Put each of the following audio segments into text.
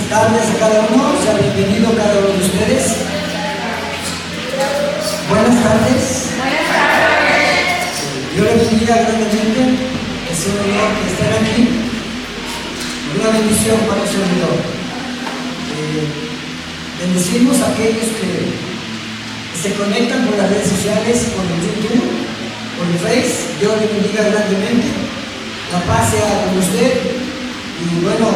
tardes a cada uno, sea bienvenido cada uno de ustedes. Buenas tardes. Buenas tardes. Yo les bendiga grandemente, es un honor estar aquí, una bendición para el servidor. Bendecimos a aquellos que se conectan por las redes sociales, por el YouTube, por el Face. Dios les bendiga grandemente, la paz sea con usted. Y bueno,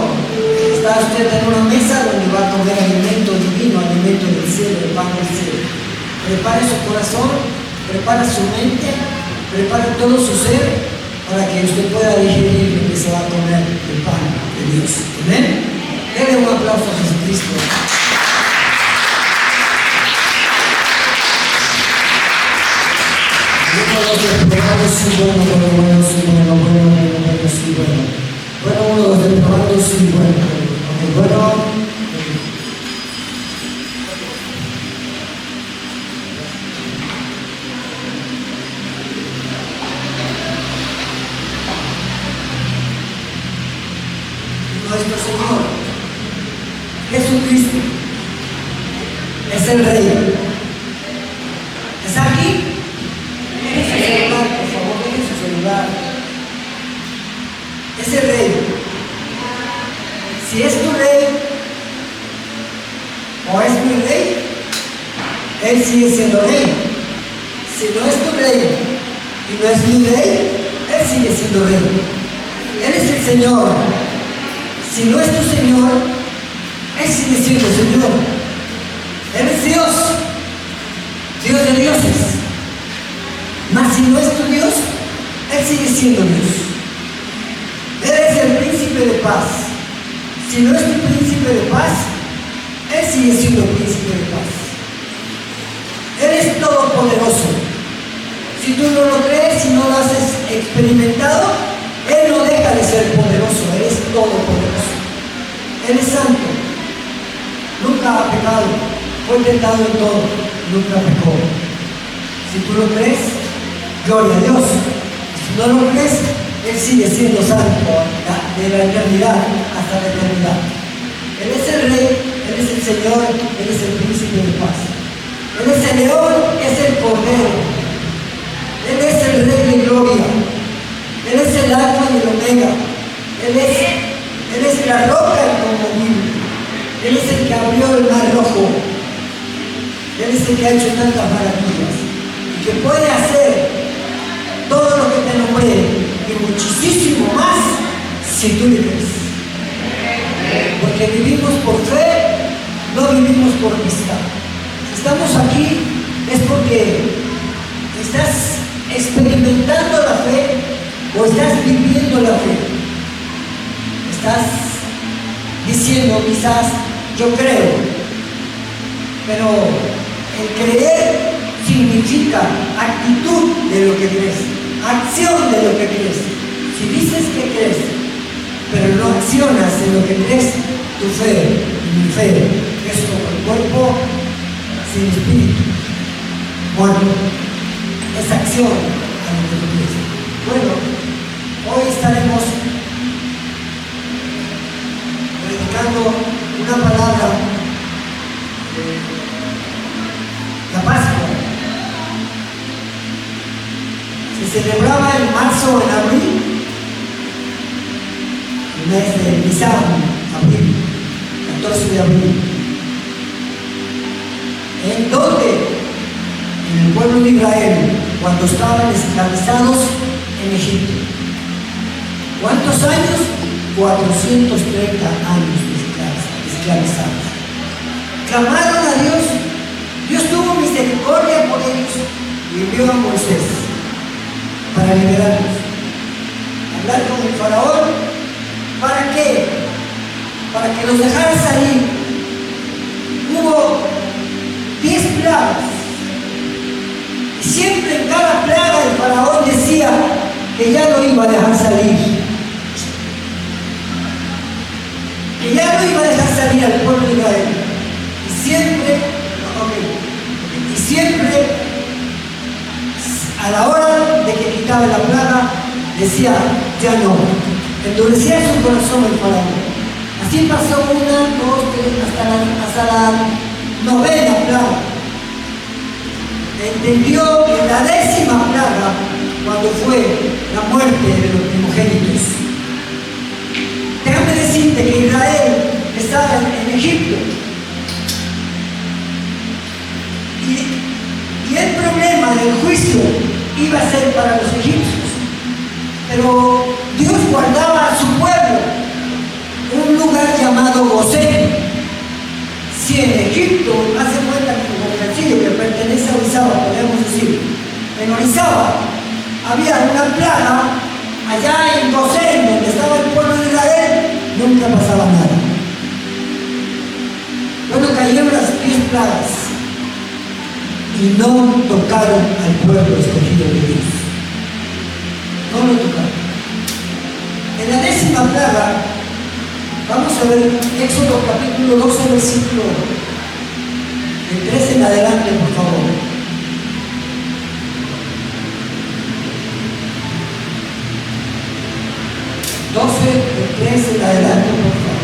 está usted en una mesa donde va a comer alimento divino, alimento del cielo, el pan del cielo. Prepare su corazón, prepare su mente, prepare todo su ser para que usted pueda digerir lo que se va a comer, el pan de Dios. Amén. Denle un aplauso a Jesucristo. Bueno, uno de los reprobados, sí, bueno. Ok, bueno. Nuestro Señor Jesucristo es el Rey. ¿Está aquí? Deje su celular, por favor, deje su celular. Es el Rey. Si es tu Rey o es mi Rey, Él sigue siendo Rey. Si no es tu Rey y no es mi Rey, Él sigue siendo Rey. Él es el Señor. Si no es tu Señor, Él sigue siendo Señor. Él es Dios, Dios de dioses. Mas si no es tu Dios, Él sigue siendo Dios. Él es el príncipe de paz. Si no es tu príncipe de paz, Él sigue siendo príncipe de paz. Él es todopoderoso. Si tú no lo crees, si no lo has experimentado, Él no deja de ser poderoso. Él es todopoderoso. Él es santo. Nunca ha pecado. Fue tentado en todo. Nunca pecó. Si tú lo crees, gloria a Dios. Si no lo crees, Él sigue siendo santo de la eternidad hasta la eternidad. Él es el Rey, Él es el Señor, Él es el príncipe de paz. Él es el león, es el cordero. Él es el Rey de gloria. Él es el alfa y el omega. Él es la roca inconmovible. Él es el que abrió el mar rojo. Él es el que ha hecho tantas maravillas y que puede hacer todo lo que te nombré y muchísimo más si tú le crees. Porque vivimos por fe, no vivimos por vista. Si estamos aquí es porque estás experimentando la fe o estás viviendo la fe. Estás diciendo quizás yo creo, pero el creer significa actitud de lo que crees, acción de lo que crees. Si dices que crees, pero no accionas en lo que crees, tu fe, mi fe, es como el cuerpo sin espíritu. Bueno, es acción a lo que tú crees. Bueno, hoy estaremos predicando una palabra de la Pascua. Se celebraba en marzo, en abril, el mes de Nisan, abril, 14 de abril. ¿En dónde? En el pueblo de Israel, cuando estaban esclavizados en Egipto. ¿Cuántos años? 430 años esclavizados. Clamaron a Dios. Dios tuvo misericordia por ellos y envió a Moisés para liberarlos. Hablar con el faraón. ¿Para qué? Para que los dejara salir. Hubo 10 plagas. Y siempre en cada plaga el faraón decía que ya no iba a dejar salir. Que ya no iba a dejar salir al pueblo de Israel. Y siempre, a la hora de que quitaba la plaga, decía, ya no. Endurecía su corazón el faraón. Así pasó una, dos, tres, hasta la novena plaga. Entendió en la 10ª plaga, cuando fue la muerte de los primogénitos. Déjame decirte que Israel estaba en Egipto. Y el problema del juicio iba a ser para los egipcios. Pero Dios guardaba a su pueblo en un lugar llamado Gosén. Si en Egipto, hace cuenta como Cancillo, que pertenece a Orizaba, podemos decir, en Orizaba había una plaga, allá en Gosén, donde estaba el pueblo de Israel, nunca pasaba nada. Bueno, cayeron las 10 plagas y no tocaron al pueblo escogido de Dios. No lo tocaron. En la 10ª plaga, vamos a ver Éxodo capítulo 12, versículo del 13 en adelante, por favor. 12, del 13 en adelante, por favor.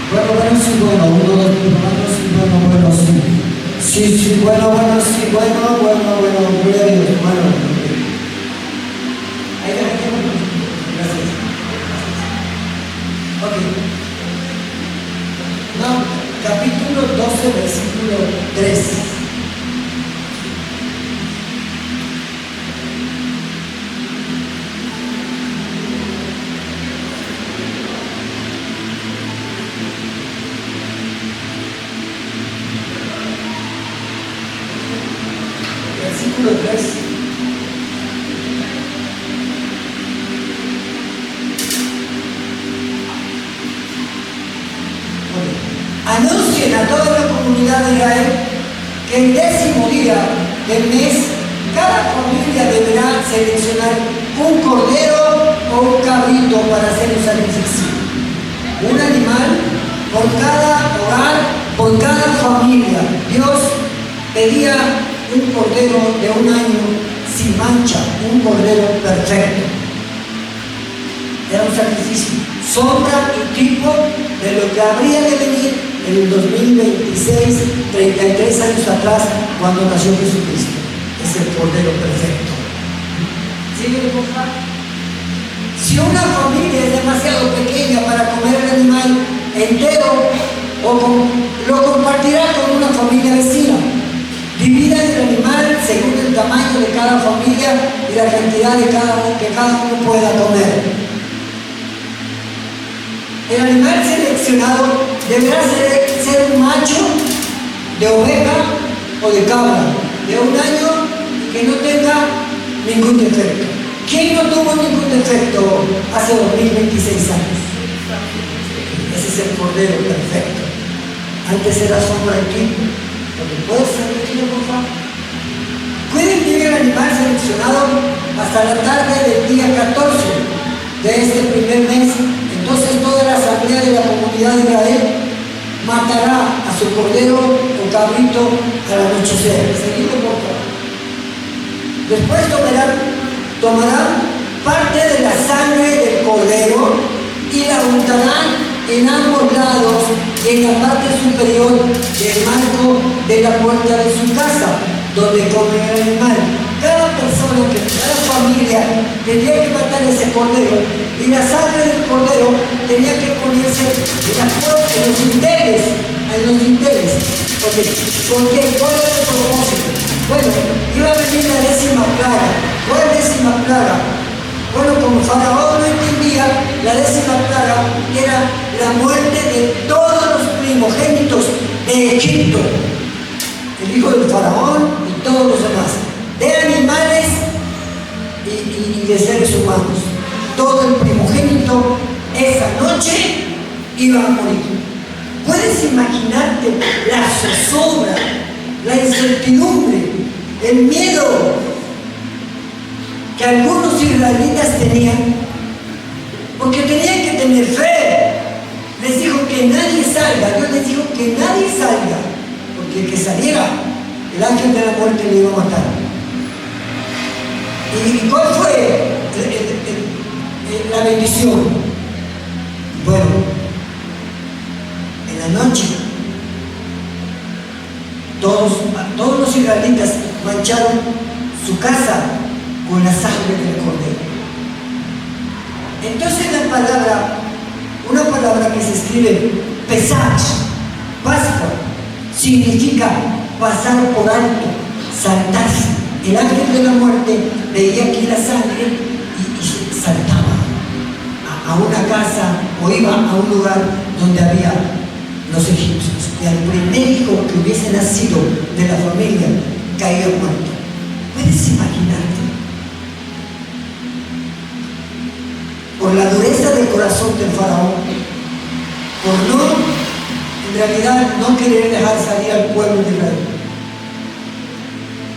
Bueno, sí, bueno, 1, 2, 3, sí, bueno, sí. Sí, bueno, sí, bueno, gloria a Dios, bueno. Ahí la gente, gracias. Ok. No, capítulo 12, versículo 3. Versículo 3. Anuncien a toda la comunidad de Israel que el 10º día del mes cada familia deberá seleccionar un cordero o un cabrito para hacer un sacrificio. Un animal por cada hogar, por cada familia. Dios pedía un cordero de 1 año sin mancha, un cordero perfecto. Era un sacrificio, sombra y tipo de lo que habría de venir en el 2026, 33 años atrás, cuando nació Jesucristo. Es el cordero perfecto. ¿Sigue, por favor? Si una familia es demasiado pequeña para comer el animal entero, lo compartirá con una familia vecina. Divida el animal según el tamaño de cada familia y la cantidad que cada uno pueda comer. El animal seleccionado deberá ser un macho de oveja o de cabra de 1 año que no tenga ningún defecto. ¿Quién no tuvo ningún defecto hace 2026 años? Ese es el cordero perfecto. Antes era sombra y tipo. ¿Puedes repetirlo, por favor? Pueden llevar el animal seleccionado hasta la tarde del día 14 de este primer mes. Entonces toda la asamblea de la comunidad de Israel matará a su cordero o cabrito al anochecer. Seguimos, por favor. Después tomarán parte de la sangre del cordero y la untarán en ambos lados y en la parte superior del marco de la puerta de su casa, donde come el animal. Cada persona, cada familia tenía que matar ese cordero y la sangre del cordero tenía que ponerse en las puertas, en los dinteles. Porque ¿cuál era el propósito? Bueno, iba a venir la 10ª plaga. ¿Cuál 10ª plaga? Bueno, como Faraón no entendía, la 10ª plaga era la muerte de todos los primogénitos de Egipto. El hijo del Faraón y todos los demás. De animales y de seres humanos. Todo el primogénito esa noche iba a morir. ¿Puedes imaginarte la zozobra, la incertidumbre, el miedo que algunos israelitas tenían? Porque tenían que tener fe. Les dijo que nadie salga. Dios les dijo que nadie salga, porque el que saliera, el ángel de la muerte le iba a matar. ¿Y cuál fue la bendición? Bueno, israelitas mancharon su casa con la sangre del cordero. Entonces una palabra que se escribe Pesach, Pascua, significa pasar por alto, saltarse. El ángel de la muerte veía aquí la sangre y saltaba a una casa o iba a un lugar donde había los egipcios. Y al primer hijo que hubiese nacido de la familia caía muerto. ¿Puedes imaginarte? Por la dureza del corazón del faraón, por en realidad no querer dejar salir al pueblo de Israel.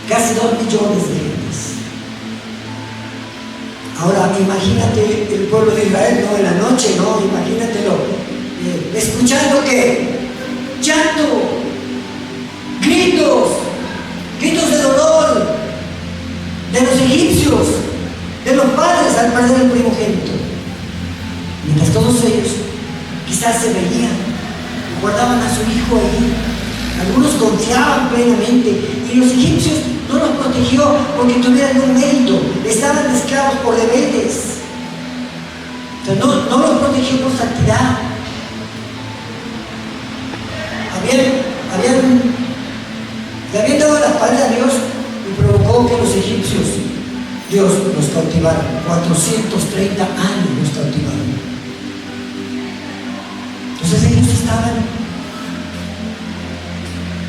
Casi 2 millones de gentes. Ahora imagínate el pueblo de Israel, no en la noche, no, imagínatelo, escuchando que llanto, gritos de dolor de los egipcios, de los padres al perder el primogénito. Mientras todos ellos quizás se veían, guardaban a su hijo ahí, algunos confiaban plenamente, y los egipcios no los protegió porque tuvieran un mérito, estaban esclavos por rebeldes. O sea, no los protegió por santidad. Le habían dado la espalda a Dios y provocó que los egipcios, Dios los cautivara. 430 años los cautivaron. Entonces ellos estaban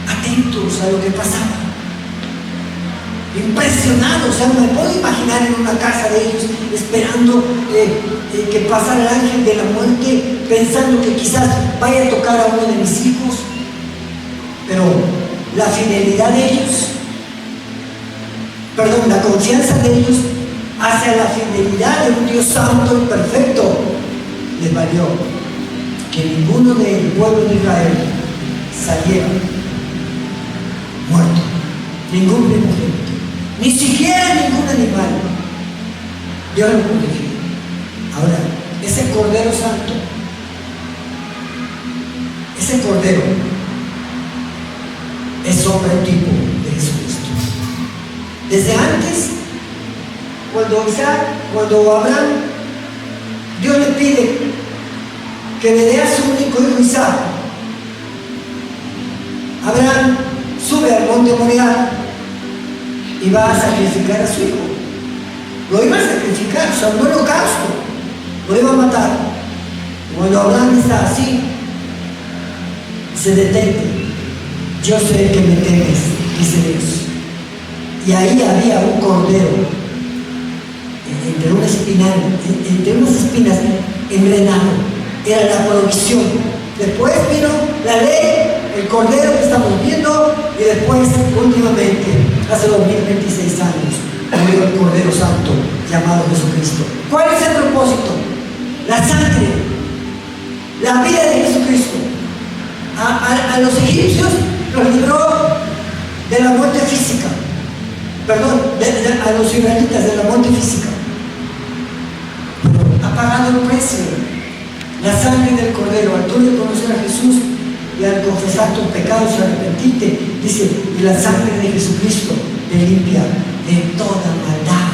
atentos a lo que pasaba, impresionados. O sea, me puedo imaginar en una casa de ellos esperando que pasara el ángel de la muerte, pensando que quizás vaya a tocar a uno de mis hijos. Pero la fidelidad de ellos, la confianza de ellos hacia la fidelidad de un Dios santo y perfecto les valió que ninguno del pueblo de Israel saliera muerto, ningún primogénito, ni siquiera ningún animal. Dios lo protegió. Ahora, ese Cordero Santo, ese Cordero es sombra y tipo de Jesucristo. Desde antes, cuando Abraham, Dios le pide que le dé a su único hijo Isaac, Abraham sube al monte Moriah y va a sacrificar a su hijo. Lo iba a sacrificar, o sea, un holocausto, lo iba a matar. Cuando Abraham está así, se detiene. Yo sé que me temes, dice Dios. Y ahí había un cordero entre unas espinas envenenado. Era la provisión. Después vino la ley, el cordero que estamos viendo, y después, últimamente, hace 2026 años, murió el Cordero Santo llamado Jesucristo. ¿Cuál es el propósito? La sangre, la vida de Jesucristo. A los egipcios los libró de la muerte física. A los israelitas de la muerte física. Pero ha pagado el precio. La sangre del Cordero, al tú reconocer a Jesús y al confesar tus pecados y arrepentirte, dice, y la sangre de Jesucristo te limpia de toda maldad.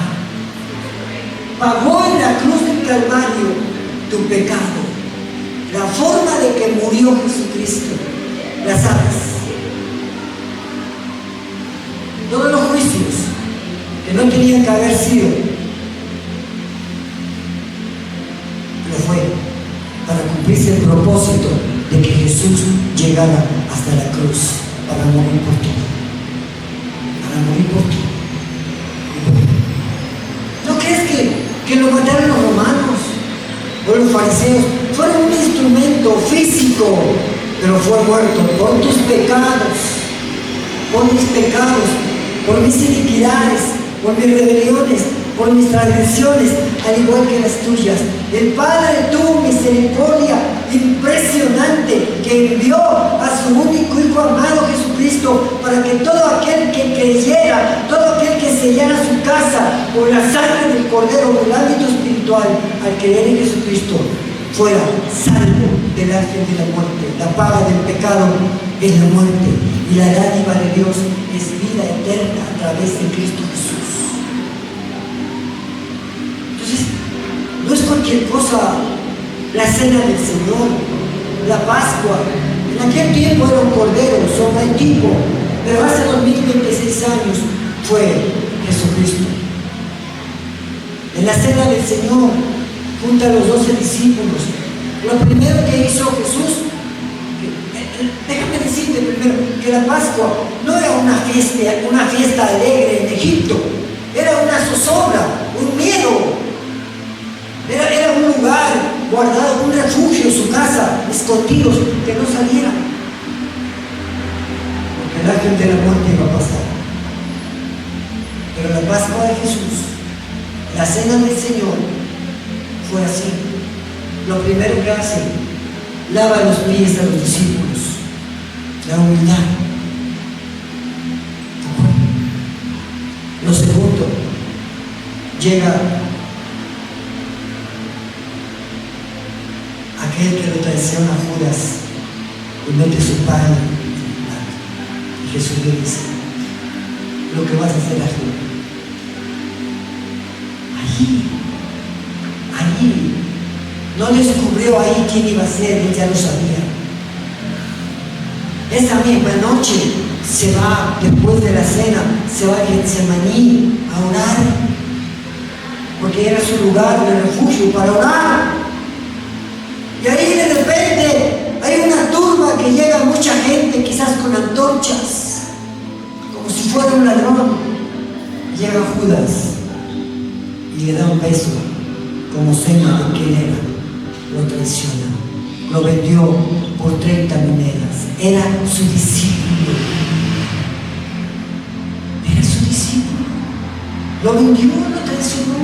Pagó en la cruz del Calvario tu pecado. La forma de que murió Jesucristo, la sabes. Todos los juicios que no tenían que haber sido, pero fue para cumplirse el propósito de que Jesús llegara hasta la cruz para morir por ti. Para morir por ti. ¿No crees que lo mataron los romanos o los fariseos? Fueron un instrumento físico, pero fue muerto por tus pecados, por mis pecados, por mis iniquidades, por mis rebeliones, por mis transgresiones, al igual que las tuyas. El Padre tuvo misericordia impresionante, que envió a su único Hijo amado Jesucristo, para que todo aquel que creyera, todo aquel que sellara su casa por la sangre del Cordero, del ámbito espiritual, al creer en Jesucristo, fuera salvo del ángel de la muerte. La paga del pecado es la muerte, y la dádiva de Dios es vida vida eterna a través de Cristo Jesús. Entonces, no es cualquier cosa la cena del Señor, la Pascua. En aquel tiempo era un cordero, sobre el tipo, pero hace 2026 años fue Jesucristo. En la cena del Señor, junto a los 12 discípulos, lo primero que hizo Jesús, déjame decirte primero, que la Pascua no era una fiesta alegre en Egipto, era una zozobra, un miedo, era un lugar guardado, un refugio, su casa, escondidos, que no salieran, porque el ángel de la muerte iba a pasar. Pero la Pascua de Jesús, la cena del Señor, fue así. Lo primero que hace, lava los pies a los discípulos, la humildad. Lo segundo, llega aquel que lo traiciona a Judas y mete su pan en el plato. Y Jesús le dice: lo que vas a hacer aquí. Allí, no descubrió ahí quién iba a ser, él ya lo sabía. Esa misma noche se va, después de la cena, se va a Getsemaní a orar, porque era su lugar de refugio para orar. Y ahí de repente hay una turba que llega mucha gente, quizás con antorchas, como si fuera un ladrón. Llega Judas y le da un beso como seña de quién era. Lo traiciona, lo vendió por 30 monedas. Era su discípulo. Era su discípulo. Lo vendió, lo traicionó.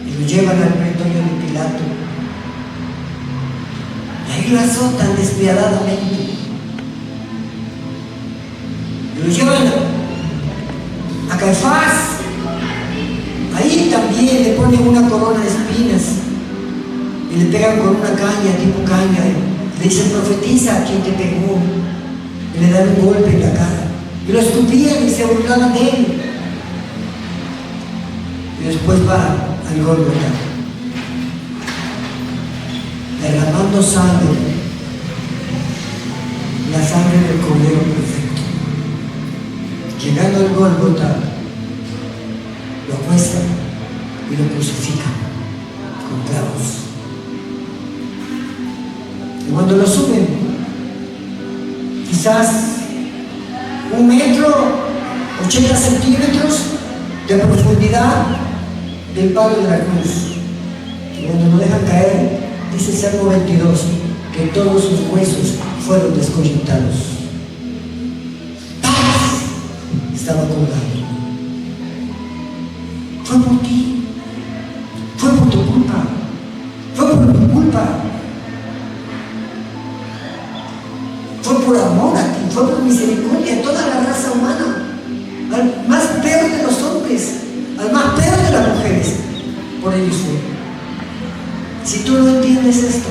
Y lo llevan al pretorio de Pilato. Y ahí lo azotan despiadadamente. Y lo llevan a Caifás. Ahí también le ponen una corona de espinas y le pegan con una caña, tipo caña. Le dicen: profetiza a quien te pegó. Y le dan un golpe en la cara. Y lo escupían y se burlaban de él. Y después va al Gólgota, derramando sangre, la sangre del Cordero perfecto. Llegando al Gólgota, lo acuestan y lo crucifican con clavos. Y cuando lo suben, quizás 1 metro, 80 centímetros de profundidad del palo de la cruz. Y cuando lo dejan caer, dice Salmo 22, que todos sus huesos fueron descoyuntados. Estaba colgado. Fue por ti, fue por tu culpa, fue por mi culpa, fue por amor a ti, fue por misericordia a toda la raza humana, al más peor de los hombres, al más peor de las mujeres. Por ellos fue. Si tú no entiendes esto,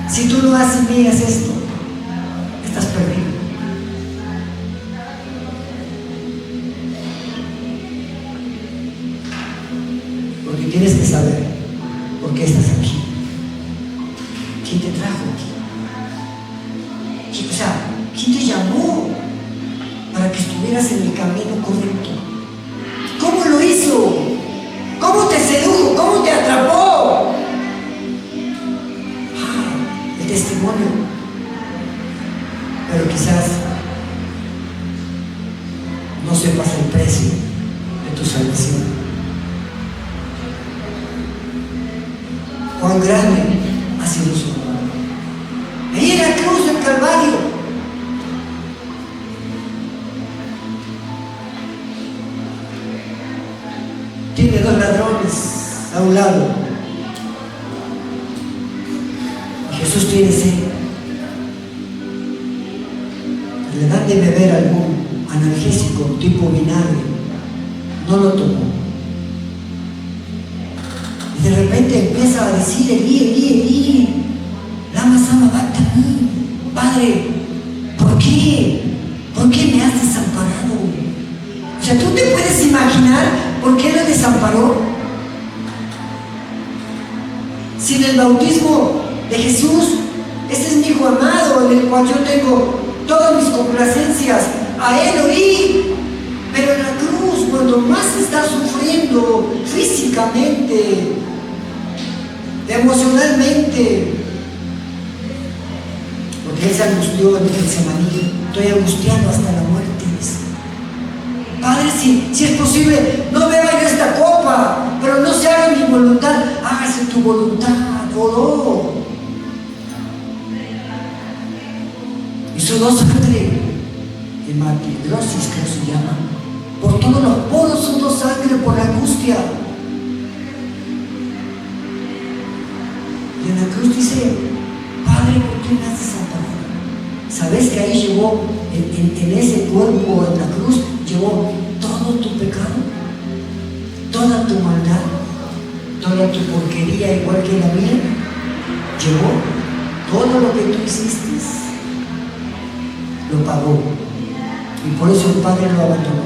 si tú no asimilas esto, estás perdido. Porque tienes que saber por qué estás aquí. ¿Quién te trajo aquí? ¿Quién te llamó para que estuvieras en el camino correcto? ¿Cómo lo hizo? ¿Cómo te sedujo? ¿Cómo te atrapó? El testimonio. Pero quizás no sepas el precio de tu salvación. Cuán grande ha sido su amor. Ahí en la cruz del Calvario. Tiene 2 ladrones a un lado. Y Jesús tiene sed. Le dan de beber algún analgésico tipo vinagre. No lo tomó. Y de repente empieza a decir: Elí, Elí, Elí, lama sabachthani. Padre, ¿por qué? ¿Por qué me has desamparado? O sea, ¿tú te puedes imaginar por qué lo desamparó? Si en el bautismo de Jesús, este es mi hijo amado, en el cual yo tengo todas mis complacencias, a él oí. Pero en la cruz, cuando más está sufriendo físicamente, emocionalmente, porque él se angustió en el Getsemaní, estoy angustiado hasta la muerte. Padre, si es posible, no beba yo esta copa, pero no se haga mi voluntad, hágase tu voluntad. Oró. Y sudó sangre, hematidrosis, creo se llama. Por todos los poros sudó sangre por la angustia. Y en la cruz dice, Padre, ¿por qué me has desamparado? ¿Sabes que ahí llevó, en ese cuerpo, en la cruz, llevó todo tu pecado, toda tu maldad, toda tu porquería igual que la mía? Llevó todo lo que tú hiciste, lo pagó. Y por eso el Padre lo abandonó.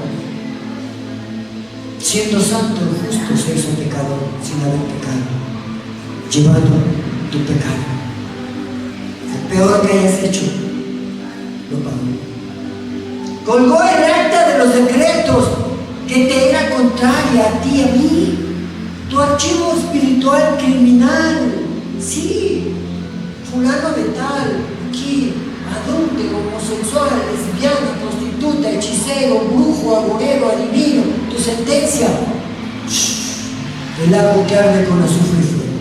Siendo santo y justo se hizo pecador sin haber pecado, llevando tu pecado. El peor que hayas hecho, lo pagó. Colgó el acta de los decretos que te era contraria a ti y a mí. Tu archivo espiritual criminal. Sí, fulano de tal, aquí, adúltero, homosexual, lesbiana, prostituta, hechicero, brujo, agorero, adivino. Tu sentencia, el agua que arde con azufre y fuego.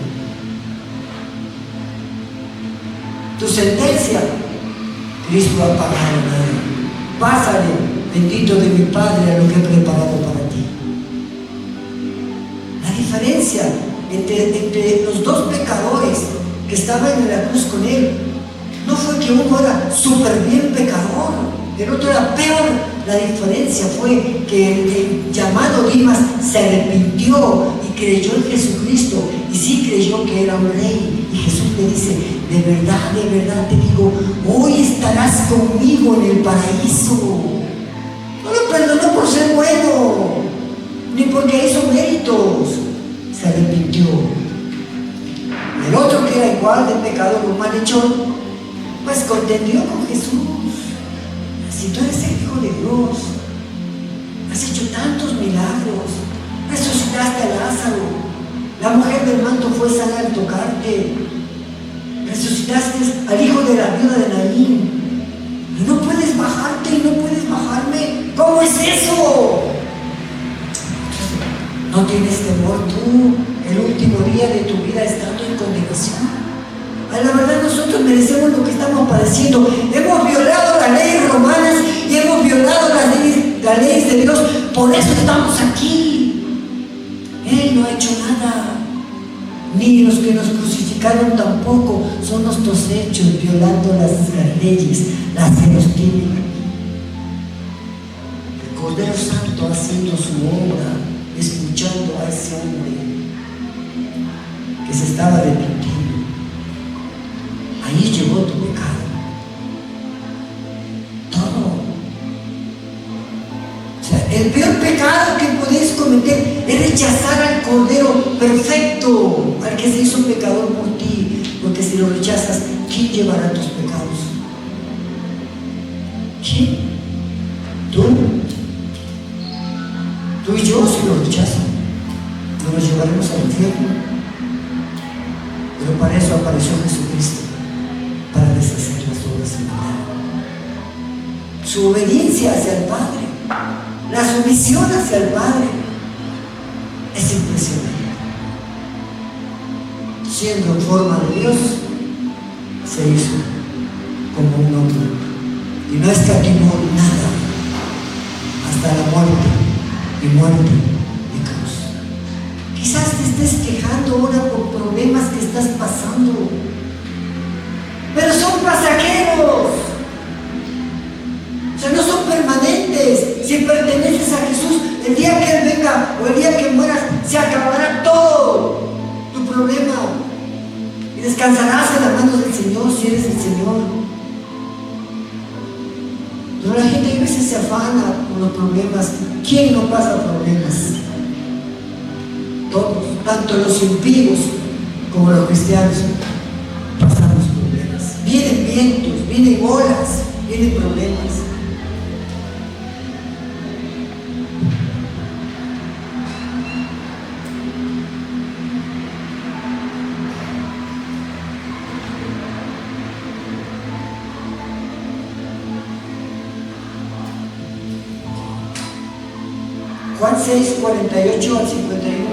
Tu sentencia, Cristo ha pagado nada. Pásale, bendito de mi Padre, a lo que he preparado para ti. La diferencia entre los dos pecadores que estaban en la cruz con él no fue que uno era súper bien pecador, el otro era peor. La diferencia fue que el llamado Dimas se arrepintió y creyó en Jesucristo, y sí creyó que era un rey. Y Jesús le dice, de verdad te digo, hoy estarás conmigo en el paraíso. No lo perdonó por ser bueno, ni porque hizo méritos, se arrepintió. El otro, que era igual de pecador o malhechor, pues contendió con Jesús. Si tú eres el Hijo de Dios, has hecho tantos milagros, resucitaste a Lázaro, la mujer del manto fue sana al tocarte, resucitaste al hijo de la viuda de Naín, y no puedes bajarte y no puedes bajarme. ¿Cómo es eso? ¿No tienes temor tú el último día de tu vida estando en condenación? A la verdad, nosotros merecemos lo que estamos padeciendo. Hemos violado las leyes romanas y hemos violado las leyes de Dios. Por eso estamos aquí. Él no ha hecho nada, ni los que nos crucificaron tampoco. Son nuestros hechos violando las leyes, las que nos tienen. El Cordero Santo haciendo su obra, escuchando a ese hombre que se estaba arrepintiendo. Ahí llegó tu pecado. Todo. O sea, el peor pecado que podéis cometer es rechazar al Cordero perfecto, al que se hizo pecador por ti. Porque si lo rechazas, ¿quién llevará tus pecados? ¿Quién? Tú. Tú y yo, si lo rechazan, nos llevaremos al infierno. Pero para eso apareció Jesucristo, para deshacer las obras de maldad. Su obediencia hacia el Padre, la sumisión hacia el Padre, es impresionante. Siendo en forma de Dios, se hizo como un hombre y no escatimó nada hasta la muerte de cruz. Quizás te estés quejando ahora por problemas que estás pasando, pero son pasajeros, o sea, no son permanentes. Si perteneces a Jesús, el día que Él venga o el día que mueras, se acabará todo tu problema y descansarás en las manos del Señor si eres el Señor. Pero la gente a veces se afana con los problemas. ¿Quién no pasa problemas? Todos, tanto los impíos como los cristianos, pasamos problemas. Vienen vientos, vienen olas, vienen problemas. Juan 6, 48 al 51.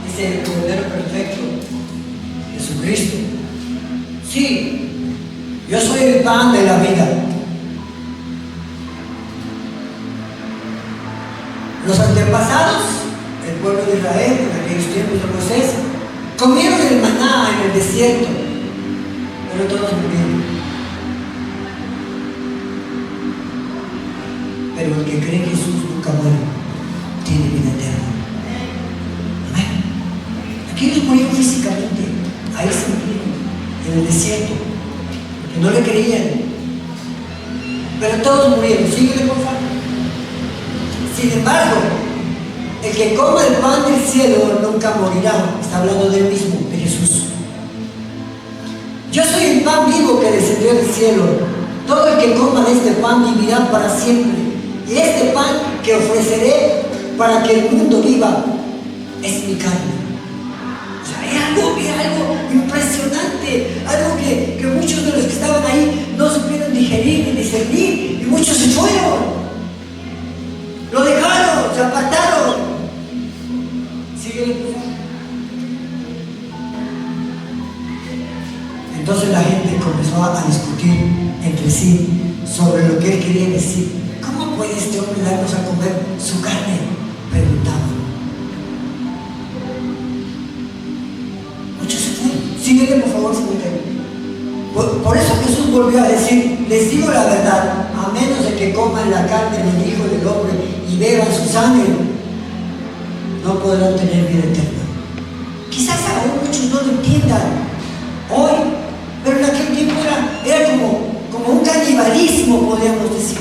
Dice el Cordero Perfecto, Jesucristo. Sí, yo soy el pan de la vida. Los antepasados, el pueblo de Israel, en aquellos tiempos de Moisés, comieron el maná en el desierto, pero todos murieron. Pero el que cree en Jesús nunca muere, tiene vida eterna. Amén. Aquellos murieron físicamente, ahí se murieron, en el desierto, porque no le creían. Pero todos murieron. Síguele, por favor. Sin embargo, el que coma el pan del cielo nunca morirá. Está hablando del mismo, de Jesús. Yo soy el pan vivo que descendió del cielo. Todo el que coma de este pan vivirá para siempre. Y este pan que ofreceré para que el mundo viva es mi carne. O sea, era algo impresionante, algo que muchos de los que estaban ahí no supieron digerir ni discernir, y muchos se fueron. Lo dejaron, se apartaron. Sigue. Entonces la gente comenzó a discutir entre sí sobre lo que él quería decir. ¿Cómo puede este hombre darnos a comer su carne? Preguntaban. Muchos se fueron. Síguele, por favor, síguele. Por eso Jesús volvió a decir: les digo la verdad, a menos de que coman la carne del Hijo del Hombre y beban su sangre, no podrán tener vida eterna. Quizás aún muchos no lo entiendan hoy, pero en aquel tiempo era como un canibalismo, podríamos decir.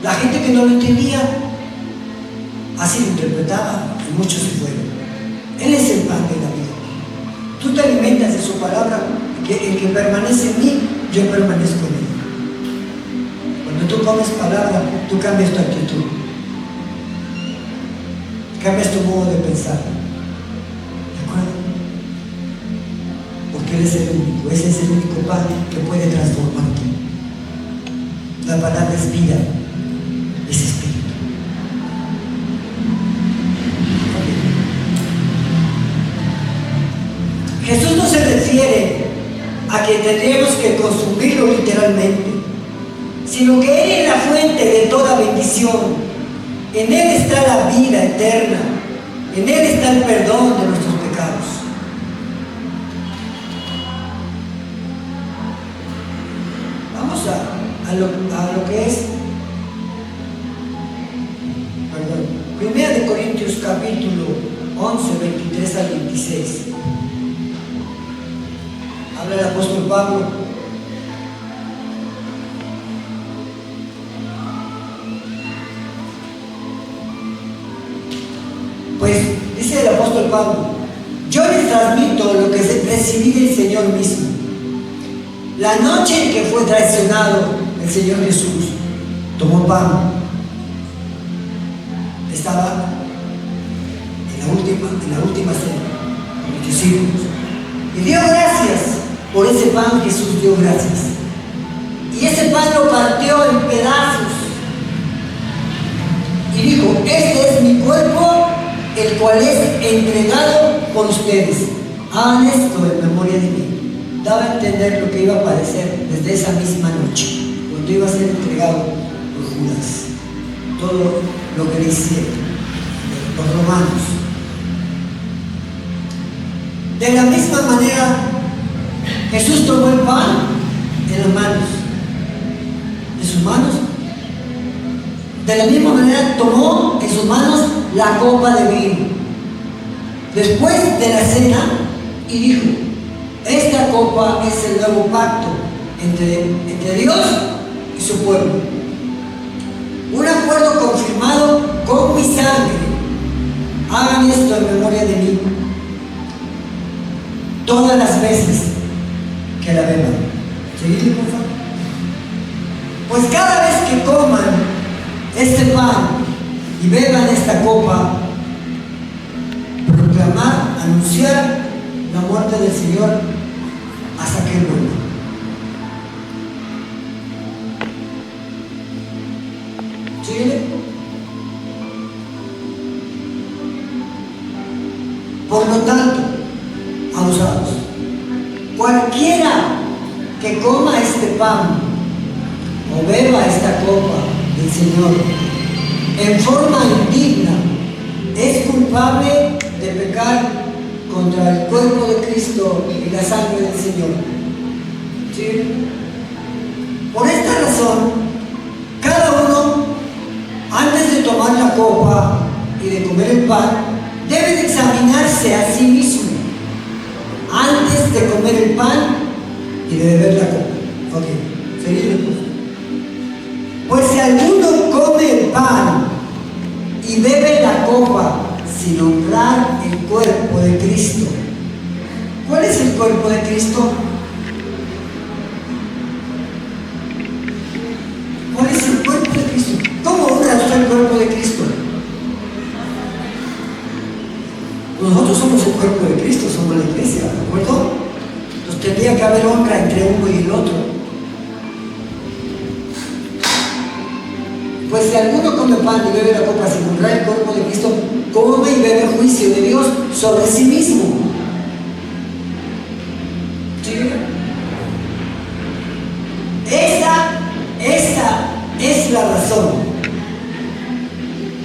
La gente que no lo entendía así lo interpretaba, y muchos se fueron. Él es el pan de la vida. Tú te alimentas de su palabra, que el que permanece en mí, yo permanezco en él. Cuando tú comes palabra, tú cambias tu actitud, cambias tu modo de pensar. ¿De acuerdo? Porque Él es el único, ese es el único pan que puede transformarte. La palabra es vida, es espíritu. Jesús no se refiere a que tendríamos que consumirlo literalmente, sino que Él es la fuente de toda bendición. En Él está la vida eterna, en Él está el perdón de nuestros pecados. Vamos a lo que es, Primera de Corintios capítulo 11, 23 al 26. Habla el apóstol Pablo. Pues dice el apóstol Pablo: yo les transmito lo que recibí del Señor mismo. La noche en que fue traicionado el Señor Jesús, tomó pan. Estaba en la última cena con los discípulos y dio gracias. Por ese pan Jesús dio gracias. Y ese pan lo partió en pedazos y dijo: este es mi cuerpo, el cual es entregado por ustedes. Hagan esto en memoria de mí. Daba a entender lo que iba a padecer desde esa misma noche, cuando iba a ser entregado por Judas. Todo lo que le hicieron los romanos. De la misma manera, Jesús tomó el pan en las manos, de sus manos, De la misma manera tomó en sus manos la copa de vino después de la cena y dijo: esta copa es el nuevo pacto entre Dios y su pueblo, un acuerdo confirmado con mi sangre. Hagan esto en memoria de mí todas las veces que la beban. ¿Seguidme, por favor? Pues cada vez que coman este pan y beban esta copa, proclamar, anunciar la muerte del Señor hasta que Él vuelva. ¿Sí? Por lo tanto, abusados, cualquiera que coma este pan o beba esta copa del Señor en forma indigna es culpable de pecar contra el cuerpo de Cristo y la sangre del Señor. ¿Sí? Por esta razón, cada uno, antes de tomar la copa y de comer el pan, debe de examinarse a sí mismo antes de comer el pan y de beber la copa. Ok, seguimos. Pues si alguno come el pan y bebe la copa sin honrar el cuerpo de Cristo. ¿Cuál es el cuerpo de Cristo? ¿Cuál es el cuerpo de Cristo? ¿Cómo honra usted el cuerpo de Cristo? Nosotros somos el cuerpo de Cristo, somos la iglesia, ¿de acuerdo? Entonces tendría que haber honra entre uno y el otro. Pues si alguno come pan y bebe la copa sin honrar el cuerpo de Cristo, come y bebe el juicio de Dios sobre sí mismo. ¿Sí? Esa es la razón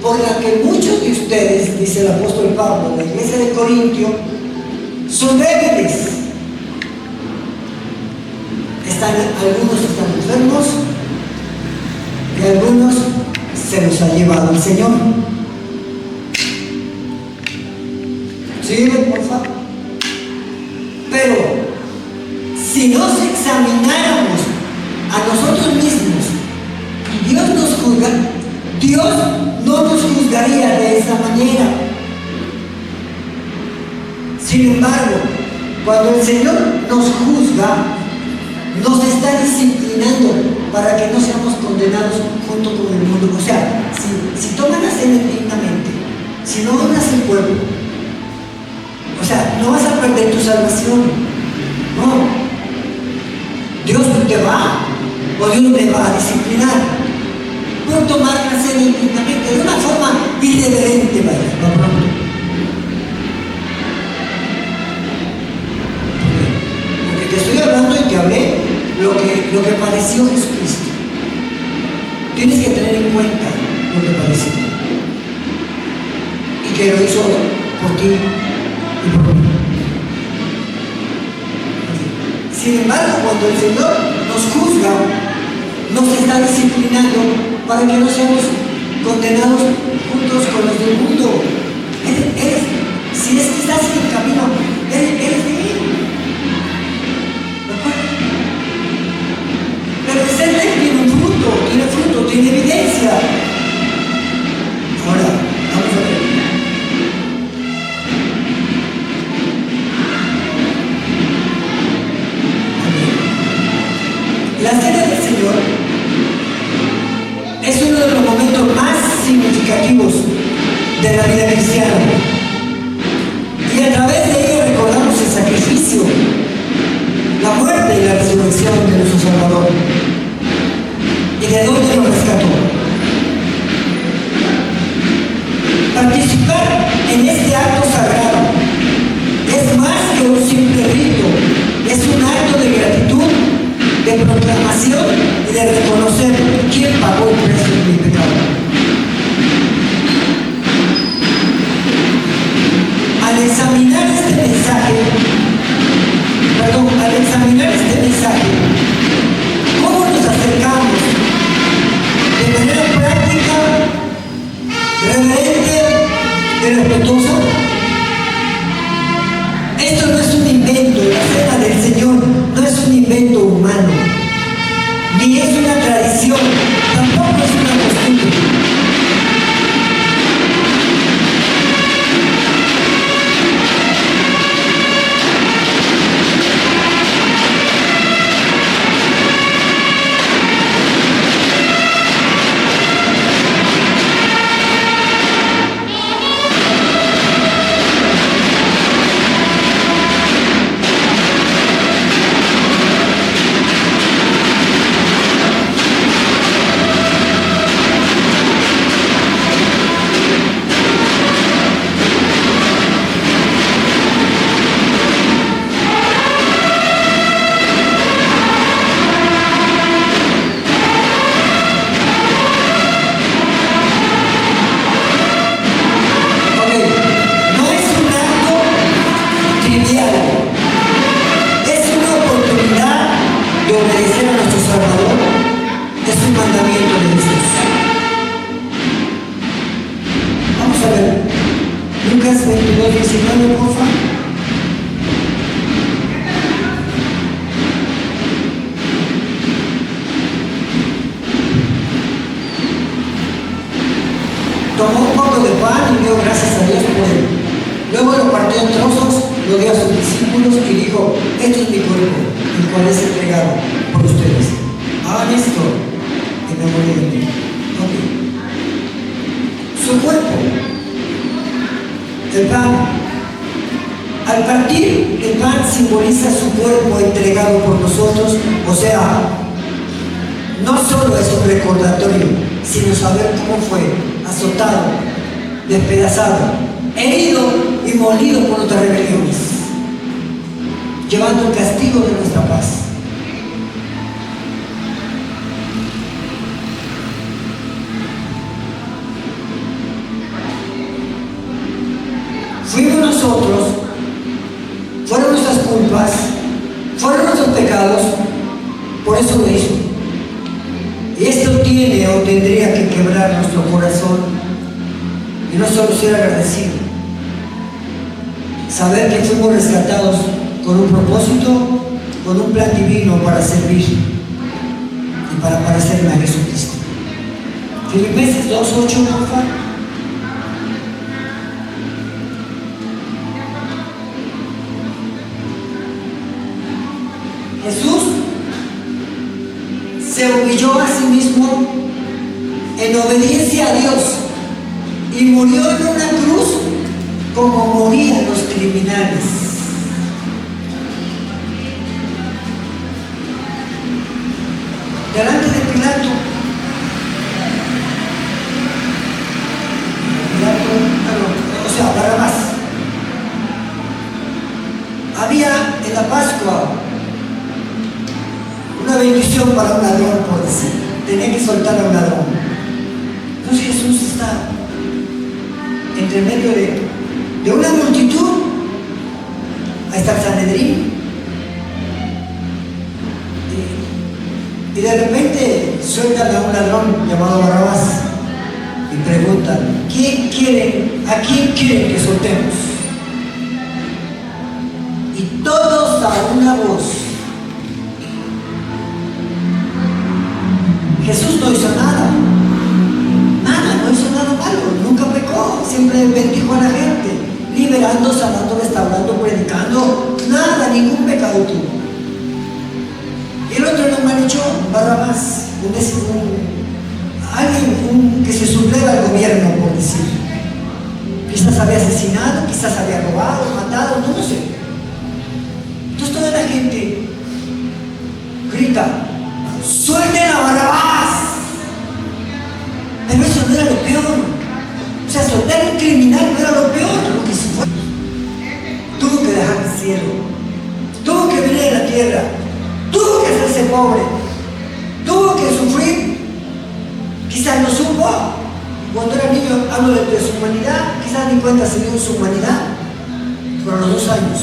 por la que muchos de ustedes, dice el apóstol Pablo, de la iglesia de Corintio, son débiles. Algunos están enfermos y algunos se los ha llevado el Señor. ¿Sí, por favor? Pero si nos examináramos a nosotros mismos y Dios nos juzga, Dios no nos juzgaría de esa manera. Sin embargo, cuando el Señor nos juzga, nos está disciplinando para que no seamos condenados junto con el mundo. O sea, si toman la cena indignamente, si no honras el pueblo, o sea, no vas a perder tu salvación. No. Dios te va, o Dios te va a disciplinar por tomar la cena indignamente, de una forma irreverente, vaya, pronto. Porque te estoy hablando y te hablé lo que padeció Jesucristo. Tienes que tener en cuenta lo que padeció y que lo hizo por ti y por mí. Sin embargo, cuando el Señor nos juzga, nos está disciplinando para que no seamos condenados juntos con los del mundo. Si es que estás en el camino, eres de Él. Pero el ser de Él tiene fruto, tiene evidencia. Ahora, vamos a ver. La cena del Señor es uno de los momentos más significativos de la vida cristiana. Y a través de ella recordamos el sacrificio, la muerte y la resurrección de nuestro Salvador. ¿Y de dónde nos rescató? Participar en este acto sagrado es más que un simple rito, es un acto de gratitud, de proclamación y de reconocer quién pagó el precio de mi pecado. Al examinar este mensaje, ¿cómo nos acercamos de manera práctica ¿Qué respetuoso? Esto no es un invento, la cena del Señor no es un invento humano, ni es una tradición, tampoco es una costumbre. Lucas 22, 19, por favor. Tomó un poco de pan y dio gracias a Dios por él. Luego lo partió en trozos, lo dio a sus discípulos y dijo: esto es mi cuerpo, el cual es entregado por ustedes. Hagan esto en memoria de mí. Su cuerpo, el pan. Al partir, el pan simboliza su cuerpo entregado por nosotros, o sea, no solo es un recordatorio, sino saber cómo fue azotado, despedazado, herido y molido por nuestras rebeliones, llevando el castigo de nuestra paz. Fuimos nosotros, fueron nuestras culpas, fueron nuestros pecados, por eso lo hizo. Y esto tiene o tendría que quebrar nuestro corazón y no solo ser agradecido. Saber que fuimos rescatados con un propósito, con un plan divino para servir y para parecerme a Jesucristo. Filipenses 2:8, por favor. Jesús se humilló a sí mismo en obediencia a Dios y murió en una cruz como morían los criminales. Delante de Pilato, Barrabás. Había en la Pascua una bendición para un ladrón, por decir. Tenía que soltar a un ladrón. Entonces Jesús está entre medio de una multitud. Ahí está el Sanedrín. Y de repente sueltan a un ladrón llamado Barrabás y preguntan: ¿a quién quieren que soltemos? Y todos a una voz: Jesús no hizo nada, no hizo nada malo, nunca pecó, siempre bendijo a la gente, liberando, sanando, restaurando, predicando, nada, ningún pecado tuvo. Y el otro era un malhechor, Barrabás, alguien que se subleva al gobierno, por decir. Quizás había asesinado, quizás había robado, matado, no lo sé. Entonces toda la gente grita: ¡suelten a Barrabás! Pero eso no era lo peor. O sea, soltar a un criminal no era lo peor, lo que se fue. Tuvo que dejar el cielo, tuvo que venir a la tierra, tuvo que hacerse pobre, tuvo que sufrir. Quizás no supo. Cuando era niño, hablo de su humanidad, quizás ni cuenta se dio en su humanidad. Pero a los 2 años,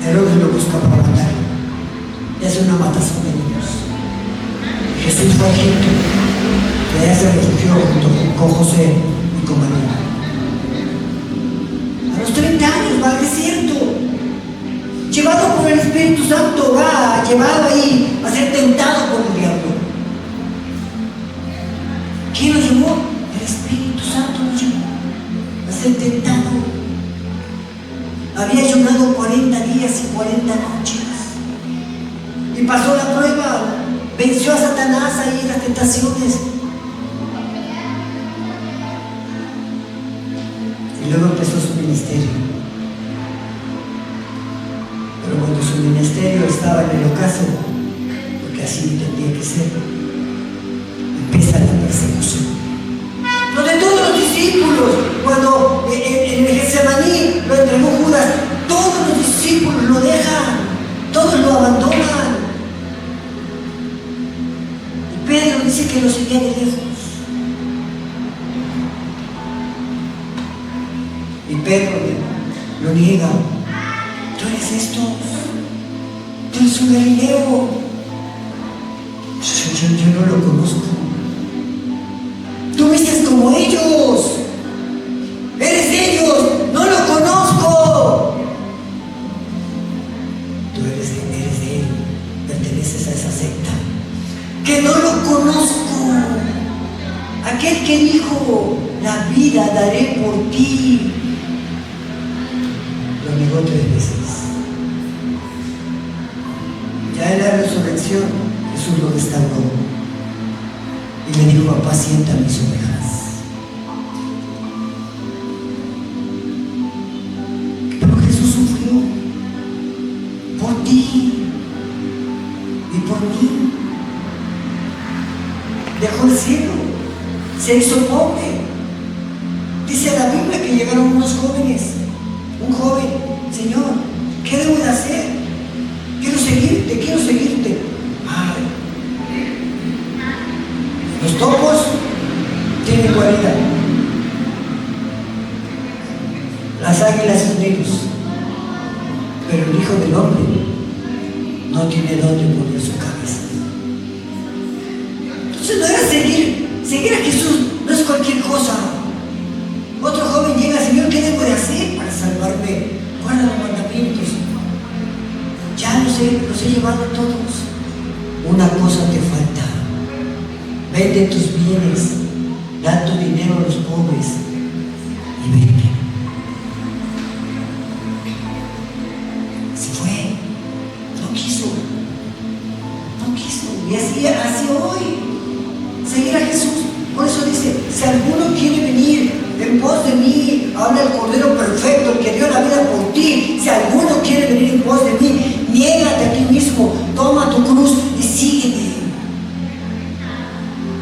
Herodes lo busca para matar. Y hace una matazón de niños. Jesús fue a Egipto, y allá se refugió junto con José y con María. Santo va llevado ahí a ser tentado por el diablo. ¿Quién lo llevó? El Espíritu Santo lo llevó a ser tentado. Había ayunado 40 días y 40 noches. Y pasó la prueba. Venció a Satanás ahí en las tentaciones. Y luego empezó su ministerio. Pero cuando su ministerio estaba en el ocaso, porque así tendría que ser, empieza la persecución. Donde todos los discípulos, cuando en el Getsemaní lo entregó Judas, todos los discípulos lo dejan, todos lo abandonan. Y Pedro dice que lo seguía de lejos. Y Pedro lo niega. Tú eres esto, tú eres un Galileo. Yo no lo conozco. Tú vistes como ellos, eres de ellos, no lo conozco. Tú eres de él, perteneces a esa secta. Que no lo conozco. Aquel que dijo, la vida daré por ti. Lo negó 3 veces. Ya en la resurrección Jesús lo restauró y le dijo, apacienta mis ovejas. Pero Jesús sufrió por ti y por mí. Dejó el cielo, se hizo pobre. Dice la Biblia que llegaron unos jóvenes. Un joven, Señor, ¿qué debo de hacer? Quiero seguirte. Ay, los topos tienen guarida, las águilas sus nidos, pero el Hijo del Hombre no tiene dónde poner su cabeza. Entonces no era seguir a Jesús, no es cualquier cosa. Otro joven llega, Señor, ¿qué debo de hacer para salvarme? Guarda los mandamientos. Ya los he llevado todos. Una cosa te falta. Vende tus bienes, da tu dinero a los pobres y vete. Se fue. No quiso. Y así hoy. Seguir a Jesús. Por eso dice, si alguno quiere venir en pos de mí, habla el Cordero perfecto, el que dio la vida por ti. Si alguno quiere venir en pos de mí, niégate a ti mismo, toma tu cruz y sígueme.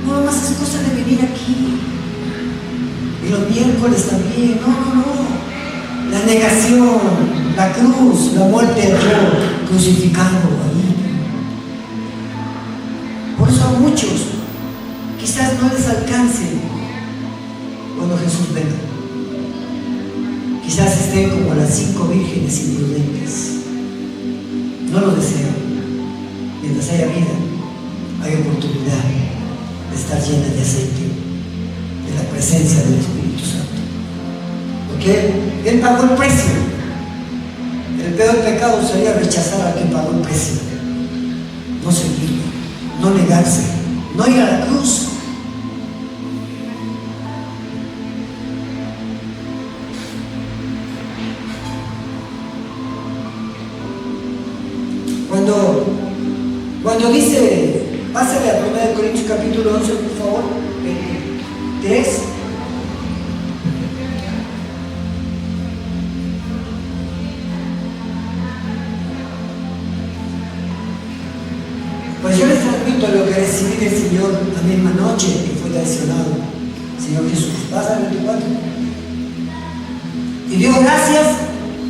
No nomás es cosa de venir aquí. Y los miércoles también, no. La negación, la cruz, la muerte del yo crucificado ahí. Por eso a muchos quizás no les alcance cuando Jesús venga. Quizás estén como las 5 vírgenes imprudentes. No lo deseo. Mientras haya vida, hay oportunidad de estar llena de aceite, de la presencia del Espíritu Santo. Porque Él pagó el precio. El peor pecado sería rechazar al que pagó el precio. No seguirlo, no negarse, no ir a la cruz. Cuando dice, pásale a 1 Corintios capítulo 11, por favor, 23. Pues yo les transmito lo que recibí del Señor la misma noche que fue traicionado. Señor Jesús, pasa al 24. Y dio gracias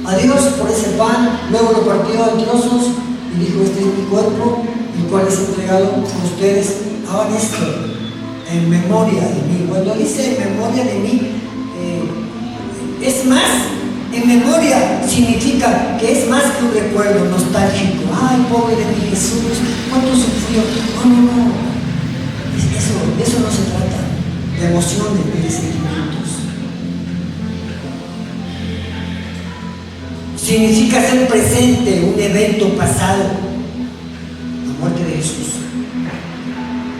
a Dios por ese pan, luego lo partió en trozos y dijo, este es mi cuerpo, el cual es entregado a ustedes. Hagan esto en memoria de mí. Cuando dice en memoria de mí, es más, en memoria significa que es más que un recuerdo nostálgico. Ay, pobre de mi Jesús, cuánto sufrió. No. Eso no se trata de emociones ni de sentimientos. significa hacer presente un evento pasado, la muerte de Jesús,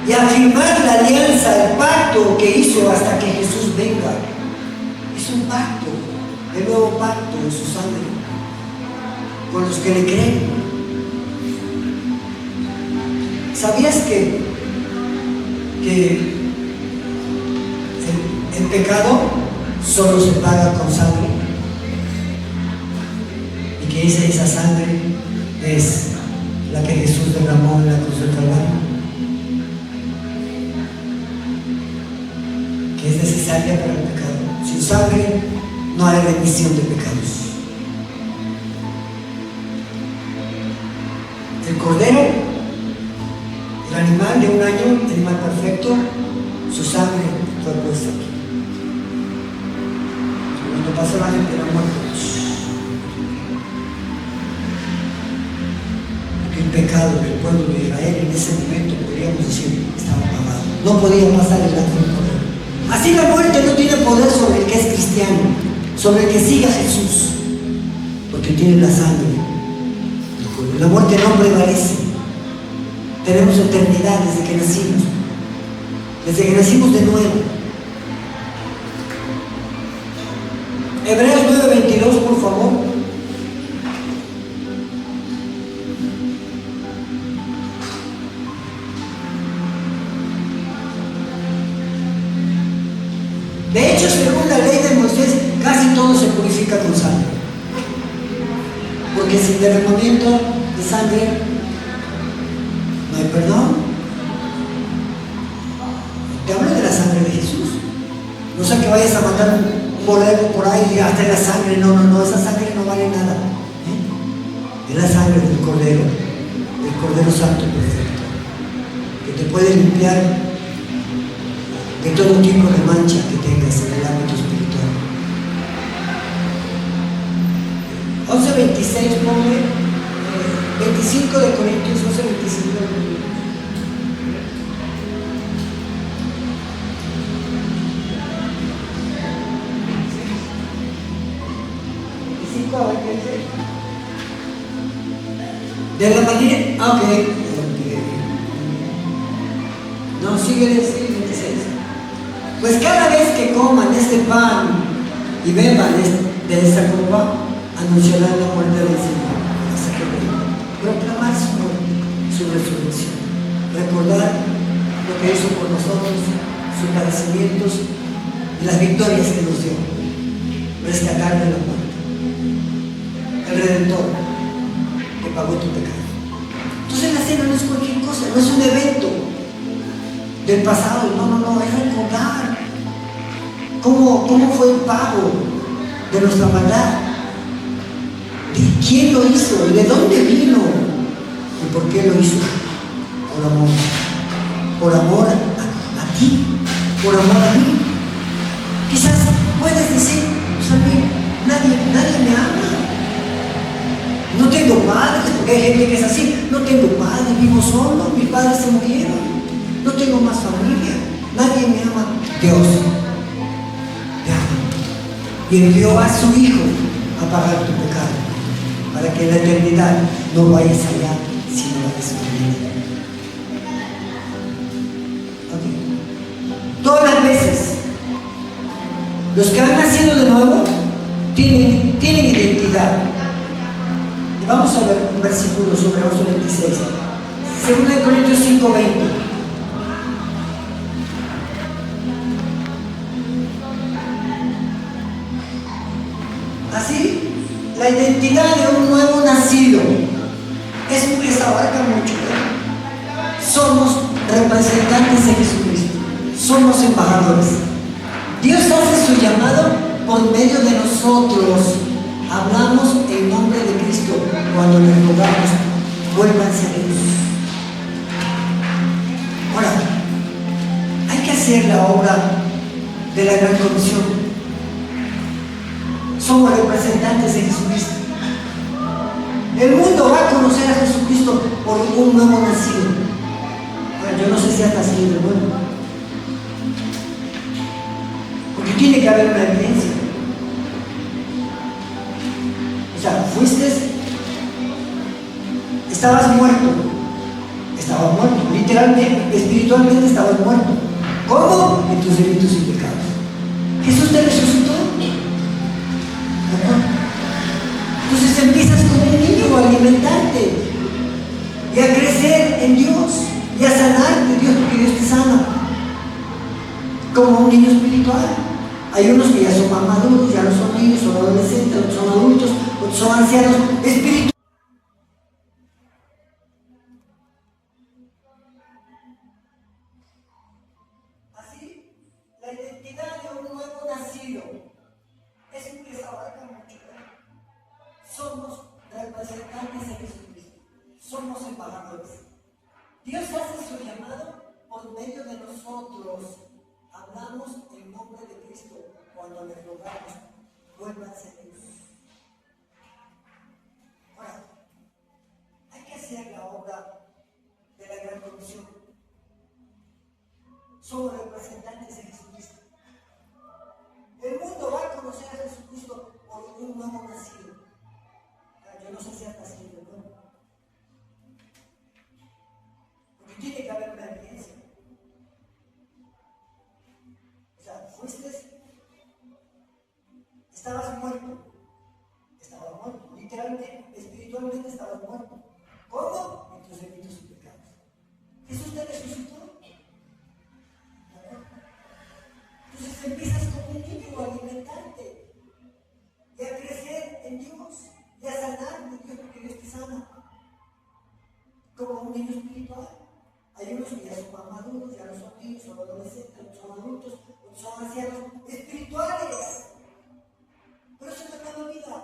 y afirmar la alianza, el pacto que hizo hasta que Jesús venga. Hizo un pacto, el nuevo pacto de su sangre, con los que le creen. ¿Sabías que el pecado solo se paga con sangre? Y que esa sangre es la que Jesús derramó en la cruz del Calvario, que es necesaria para el pecado. Sin sangre no hay remisión de pecados. El cordero, el animal de un año, el animal perfecto, su sangre fue puesta aquí. Cuando pasó la gente era muerto. Porque el pecado del pueblo de Israel en ese momento, podríamos decir, estaba pagado. No podía pasar el acto del poder. Así la muerte no tiene poder sobre el que es cristiano, sobre el que sigue a Jesús, porque tiene la sangre. La muerte no prevalece. Tenemos eternidad desde que nacimos de nuevo. Hebreos 9:22, por favor. De hecho, según la ley de Moisés, casi todo se purifica con sangre, porque sin derramamiento de sangre no hay perdón. Te hablo de la sangre de Jesús. No sé que vayas a matar un borrego por ahí y hasta la sangre. No, esa sangre no vale nada. Es la sangre del Cordero Santo perfecto, que te puede limpiar de todo tipo de mancha que tengas en el ámbito espiritual. 11:26, ponme 25 de Corintios, 11:25. De la manera, ok. No, sigue 26. Pues cada vez que coman este pan y beban de esta copa, anunciarán la muerte del Señor hasta que venga. Proclamar su resurrección, recordar lo que hizo por nosotros, sus padecimientos y las victorias que nos dio, rescatar de la muerte, el Redentor que pagó tu pecado. Entonces la cena no es cualquier cosa, no es un evento del pasado, no, es recordar cómo fue el pago de nuestra maldad, de quién lo hizo, de dónde vino y por qué lo hizo. Por amor a ti, por amor a mí. Quizás puedes decir, pues a mí nadie me ama, no tengo padres, porque hay gente que es así, no tengo padres, vivo solo, mis padres se murieron, no tengo más familia, nadie me ama. Dios te ama y envió a su Hijo a pagar tu pecado, para que en la eternidad no vayas allá, sino vayas con Él. Okay. Todas las veces, los que han nacido de nuevo tienen identidad. Y vamos a ver un versículo sobre verso 26. 2 Corintios 5:20. Así, la identidad de un nuevo nacido abarca mucho. Somos representantes de Jesucristo, somos embajadores. Dios hace su llamado por medio de nosotros. Hablamos en nombre de Cristo cuando les rogamos, vuélvanse a Dios. Ahora, hay que hacer la obra de la gran comisión. Somos representantes de Jesucristo. El mundo va a conocer a Jesucristo por un nuevo nacido. Ahora, yo no sé si has nacido de nuevo, porque tiene que haber una evidencia. O sea, Estabas muerto. Estabas muerto. Literalmente, espiritualmente estabas muerto. ¿Cómo? En tus delitos y pecados. Jesús te resucitó. Entonces empiezas como un niño a alimentarte y a crecer en Dios y a sanarte, Dios, porque Dios te sana. Como un niño espiritual. Hay unos que ya son más maduros, ya no son niños, son adolescentes, otros son adultos, otros son ancianos espirituales. Así, la identidad de un nuevo nacido es un que se abarca mucho. Somos representantes de Jesucristo, somos embajadores. Dios hace su llamado por medio de nosotros. Hablamos en nombre de Cristo cuando le rogamos, vuélvanse a Dios. Ahora, hay que hacer la obra de la gran comisión. Somos representantes de Jesucristo. El mundo va a conocer a Jesucristo por un nuevo nacido. Yo no sé si has nacido, ¿no? Porque tiene que haber una evidencia. O sea, estabas muerto. Estabas muerto. Literalmente, espiritualmente estabas muerto. ¿Cómo? En tus delitos y pecados. Jesús te resucitó. Entonces empiezas como un niño a alimentarte y a crecer en Dios y a sanarte, Dios, porque Dios te sana. Como un niño espiritual. Hay unos que ya son más maduros, ya no son niños, son adolescentes, son adultos, son ancianos espirituales. Pero eso no es la vida.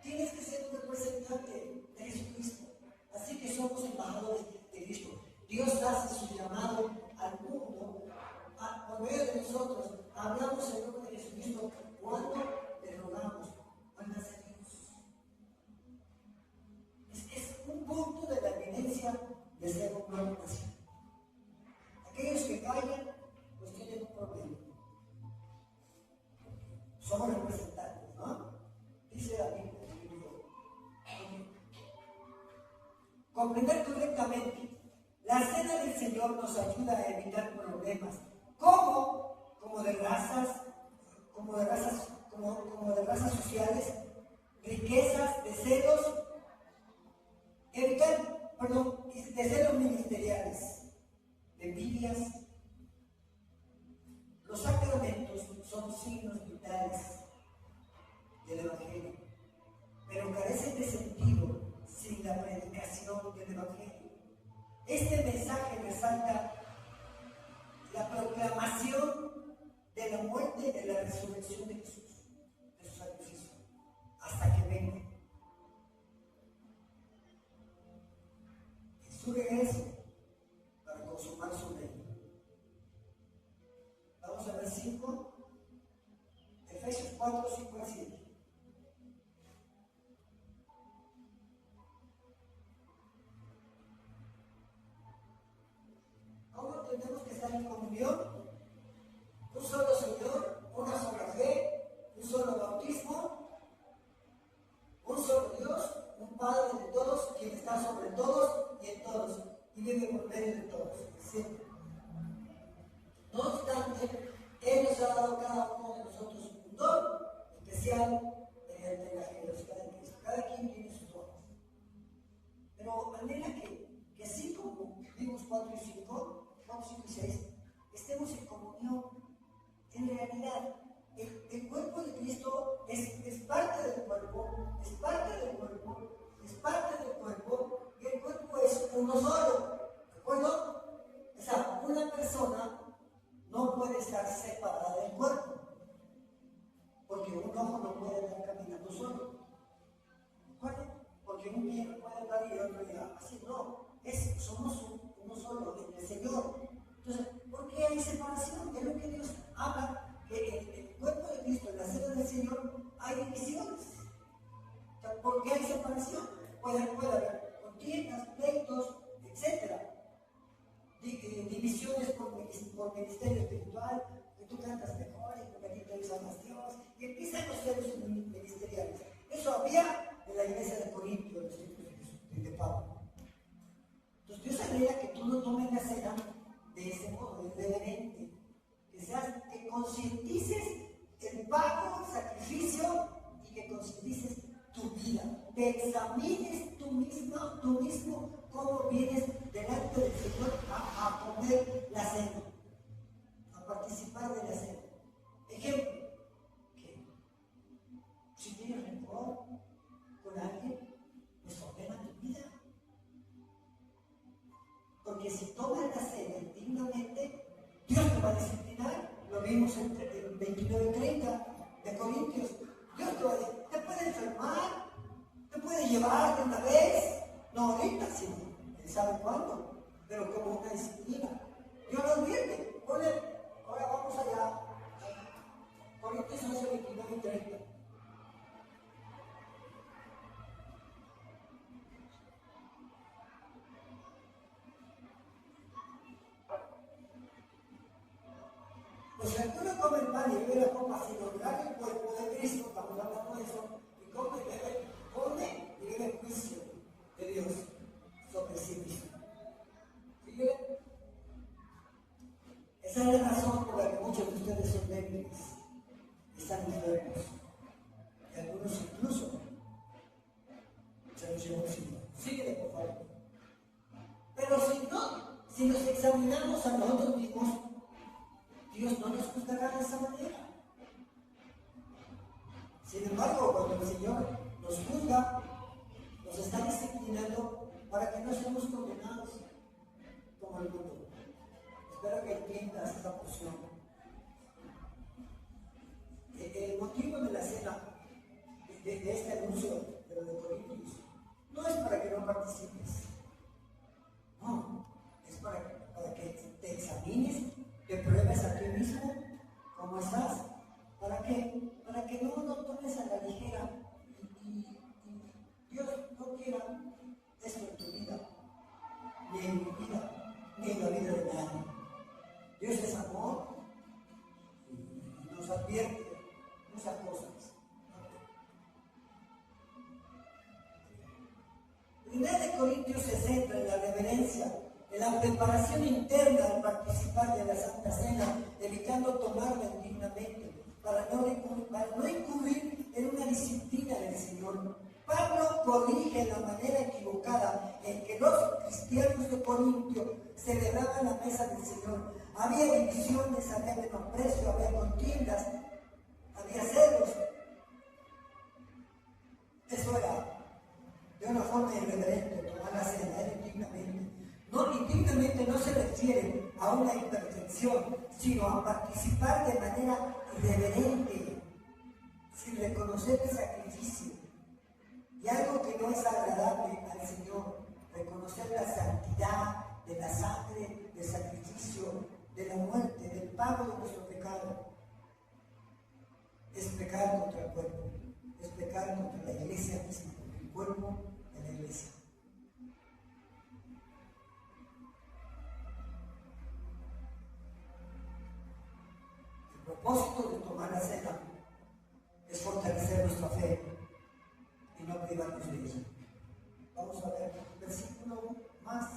Tienes que ser un representante de Jesucristo. Así que somos embajadores de Cristo. Dios hace su llamado al mundo por medio de nosotros. Hablamos en nombre de Jesucristo cuando le rogamos. Vuélvanse a Dios. Es un punto de la evidencia de ser un nuevo nacido. Aquellos que callan, pues tienen un problema. Somos representantes, ¿no? Dice la Biblia. Comprender correctamente. La cena del Señor nos ayuda a evitar problemas. ¿Cómo? Como de razas sociales, riquezas, de celos ministeriales, de envidias. Los sacramentos son signos vitales del Evangelio, pero carecen de sentido sin la predicación del Evangelio. Este mensaje resalta la proclamación de la muerte y de la resurrección de Jesús, de su sacrificio, hasta que venga. Su regreso para consumar su reino. Vamos a ver 5, Efesios 4, 5 al 7. ¿Cómo tenemos que estar en comunión? Un solo Señor, una sola fe, un solo bautismo, un solo Dios, un Padre de todos, quien está sobre todos y en todos, y vive por medio de todos, siempre. No obstante, Él nos ha dado a cada uno de nosotros un don especial mediante la generosidad de Cristo. Cada quien tiene sus dones. Pero anhela que así como vimos 4 y 5 y 6, estemos en comunión. En realidad, el cuerpo de Cristo es parte del cuerpo, es parte del cuerpo, es parte del cuerpo, y el cuerpo es uno solo. ¿De acuerdo? O sea, una persona no puede estar separada del cuerpo, porque un ojo no puede estar caminando solo. ¿De acuerdo? Porque un pie no puede andar y el otro ya. Así no. Somos uno solo en el Señor. Entonces, ¿por qué hay separación? Es lo que Dios habla. El cuerpo de Cristo, en la cena del Señor, hay divisiones. O sea, ¿por qué hay separación? Puede haber contiendas, pleitos, etc. Divisiones por ministerio espiritual, que tú cantas mejor y porque a ti te usa más Dios, y empiezan los celos ministeriales. Eso había en la iglesia de Corinto, de los tiempos de Pablo. que examines tú mismo, cómo vienes delante del Señor a comer la cena, a participar de la cena. Ejemplo, que si tienes rencor con alguien, pues ordena tu vida. Porque si tomas la cena dignamente, Dios te va a disciplinar. Lo vimos en 29 y 30 de Corintios. Dios te va a decir, te puede enfermar, te puede llevar de una vez. No ahorita, sino él sabe cuándo, pero como una disciplina. Dios lo advierte. Ahora vamos allá. Corintios 11, 29 y 30. Pues si alguno come el pan y bebe la copa sin honrar el cuerpo de Cristo, estamos hablando de eso, y come y bebe juicio de Dios sobre sí mismo. ¿Fíjense? Esa es la razón por la que muchos de ustedes son débiles, están enfermos, y algunos incluso se los llevó el Señor. Síguele, por favor. Pero si nos examinamos a nosotros mismos, Dios no nos juzgará de esa manera. Sin embargo, cuando el Señor nos juzga, nos está disciplinando para que no seamos condenados como el mundo. Espero que entiendas esta porción. El motivo de la cena, de este anuncio de los de Corintios, no es para que no participes. No, es para que te examines, te pruebes a ti mismo cómo estás. ¿Para qué? Para que no lo tomes a la ligera y Dios no quiera eso en tu vida, ni en mi vida, ni en la vida de nadie. Dios es amor y nos advierte muchas cosas. Primera de Corintios se centra en la reverencia, en la preparación interna al participar de la Santa Cena, evitando tomarla indignamente, para no incurrir en una disciplina del Señor. Pablo corrige la manera equivocada en que los cristianos de Corintio celebraban la mesa del Señor. Había divisiones, había menosprecio, había contiendas, había celos. Eso era de una forma irreverente, tomar la cena, era indignamente. No, indignamente no se refiere a una imperfección, sino a participar de manera irreverente, sin reconocer el sacrificio. Y algo que no es agradable al Señor, reconocer la santidad de la sangre, del sacrificio, de la muerte, del pago de nuestro pecado. Es pecar contra el cuerpo, es pecar contra la iglesia misma, el cuerpo de la iglesia. El propósito de tomar la cena es fortalecer nuestra fe y no privarnos de ella. Vamos a ver un versículo más.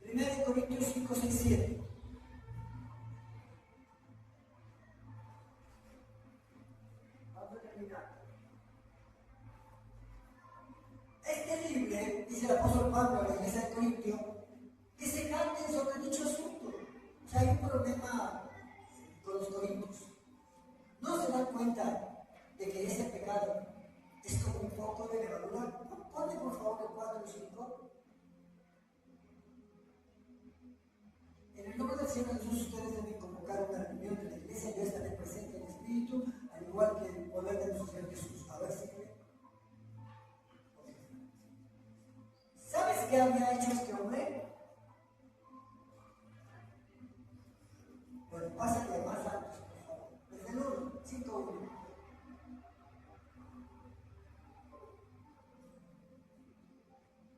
1 Corintios 5, 6, 7. Vamos a terminar. Es terrible, dice el apóstol Pablo a la iglesia de Corintio, que se canten sobre dicho asunto. O sea, hay un problema con los corintios. No se dan cuenta de que ese pecado es como un poco de levadura. Ponle por favor el 4 y 5. En el nombre del Señor Jesús, ustedes deben convocar una reunión de la iglesia. Yo estaré presente en el Espíritu, al igual que el poder de nuestro Señor Jesús. A ver si ¿sabes qué había hecho este hombre? Bueno, pásale más altos, por favor. Desde el 1, 5, 1.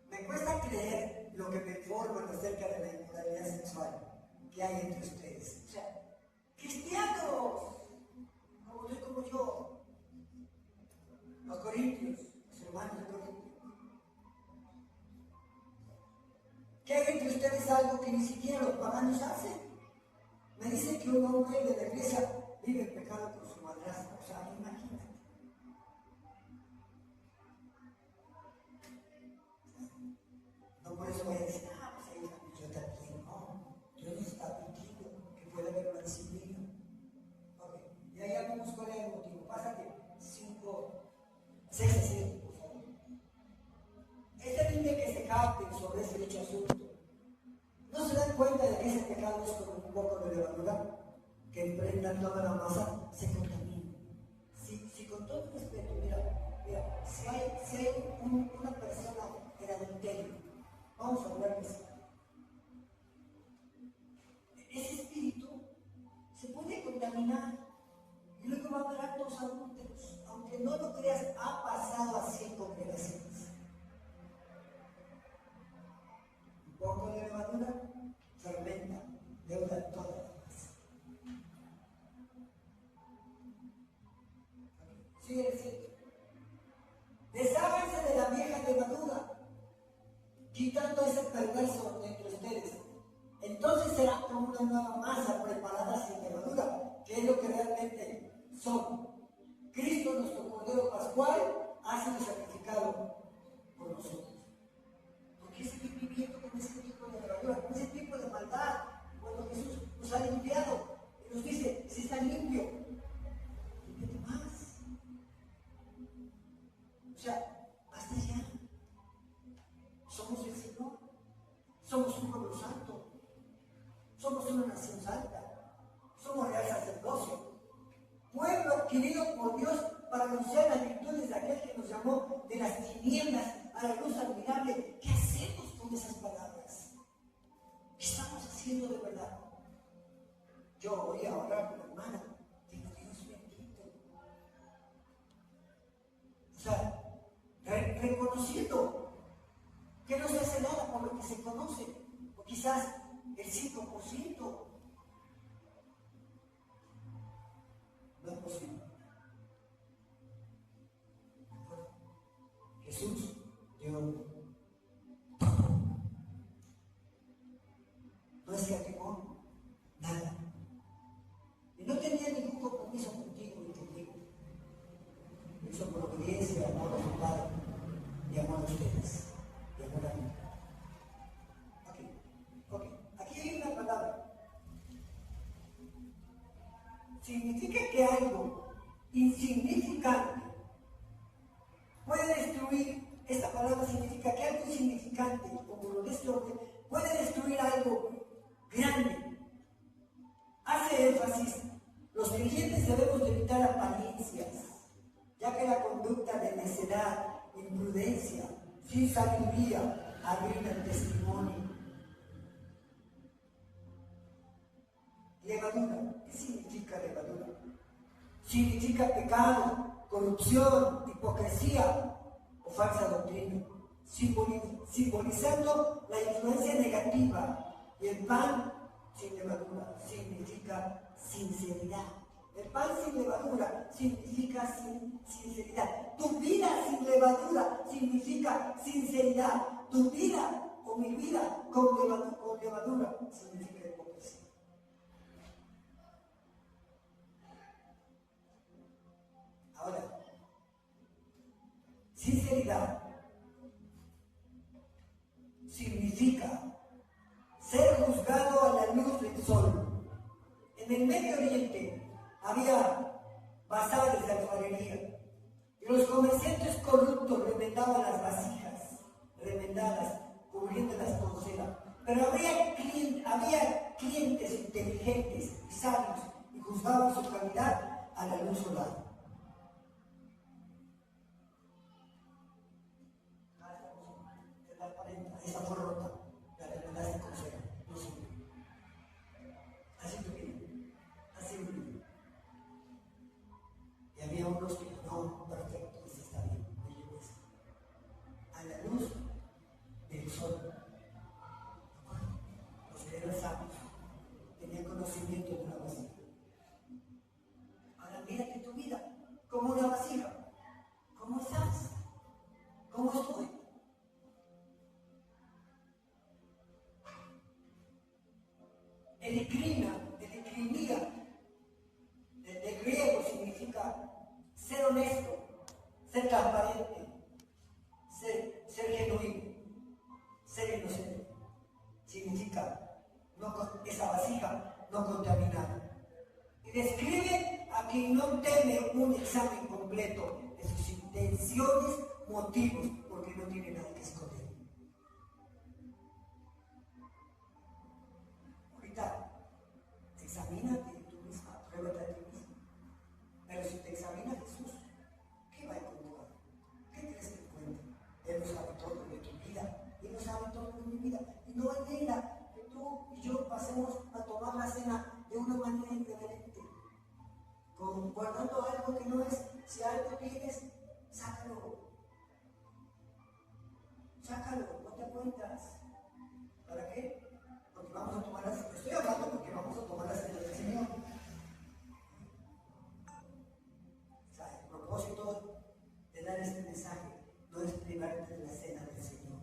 Me cuesta creer lo que me informan acerca de la inmoralidad sexual que hay entre ustedes. O sea, cristianos, como usted como yo, los corintios, los hermanos de Corintios. ¿Qué hay entre ustedes algo que ni siquiera los paganos hacen? Me dicen que un hombre de la iglesia vive el pecado con su madrastra. O sea, imagínate. Sése serio, por favor. Es terrible que se jacten sobre ese dicho asunto. ¿No se dan cuenta de que ese pecado es como un poco de levadura que impregna toda la masa, se contamina? Si con todo respeto, mira, si hay una persona en adulterio, vamos a hablar de eso. Ese espíritu se puede contaminar y luego va a haber actos adúlteros. Aunque no lo creas, ha pasado así en congregaciones. Un poco de levadura fermenta, deuda toda la masa. Sigue diciendo: desháganse de la vieja levadura, quitando ese perverso entre ustedes. Entonces será como una nueva masa preparada sin levadura, que es lo que realmente son. Cristo, nuestro Cordero Pascual, ha sido sacrificado por nosotros. Porque seguir viviendo con ese tipo de levadura, con ese tipo de maldad, cuando Jesús nos ha limpiado y nos dice: si está limpio, límpiate más. O sea, basta ya. Somos el Señor, somos un pueblo santo, somos una nación santa, somos real sacerdocio, pueblo adquirido por Dios para anunciar las virtudes de aquel que nos llamó de las tinieblas a la luz admirable. ¿Qué hacemos con esas palabras? ¿Qué estamos haciendo de verdad? Yo voy a orar con la hermana, digo: Dios bendito. O sea, reconociendo que no se hace nada por lo que se conoce, o quizás el 5%. No es posible. Jesús dio todo. No escatimó nada. Y no tenía ningún compromiso contigo ni conmigo. Lo hizo por obediencia, amor a su Padre, y amor a ustedes, y amor a mí. Aquí hay una palabra. Significa que algo insignificante puede destruir. Esta palabra significa que algo insignificante, como lo de este hombre, puede destruir algo grande. Hace énfasis: los creyentes debemos de evitar apariencias, ya que la conducta de necedad, imprudencia, sin sabiduría, arruina el testimonio. Levadura. ¿Qué significa levadura? Significa pecado, corrupción, hipocresía o falsa doctrina, simbolizando la influencia negativa. Y el pan sin levadura significa sinceridad. El pan sin levadura significa sinceridad. Tu vida sin levadura significa sinceridad. Tu vida o mi vida con levadura significa hipocresía. Ahora, sinceridad significa ser juzgado a la luz del sol. En el Medio Oriente había bazares de alfarería y los comerciantes corruptos remendaban las vasijas remendadas, cubriéndolas con cera. Pero había clientes inteligentes y sabios y juzgaban su calidad a la luz solar. Esa fue rota, la remendaste con cera, no sirve. Así tu vida, así mi vida. Y había unos que no, perfecto, eso está bien, me llevo esto. A la luz del sol. Los que eran sabios tenían conocimiento de una vasija. Ahora mírate tu vida como una vasija. ¿Cómo estás? ¿Cómo estoy? Elecrimia, de griego significa ser honesto, ser transparente, ser genuino, ser inocente. Significa esa vasija no contaminada. Y describe a quien no teme un examen completo intenciones, motivos, porque no tiene nada que esconder. Ahorita, examínate tú misma, pruébate a ti mismo. Pero si te examina Jesús, ¿qué va a encontrar? ¿Qué crees que encuentra? Él no sabe todo de tu vida, Él no sabe todo de mi vida. Y no anhela que tú y yo pasemos a tomar la cena de una manera irreverente, guardando algo que no es. Si algo tienes, sácalo. Sácalo, no te cuentas. ¿Para qué? Porque vamos a tomar la cena. Estoy hablando porque vamos a tomar la cena del Señor. O sea, el propósito de dar este mensaje no es privarte de la cena del Señor,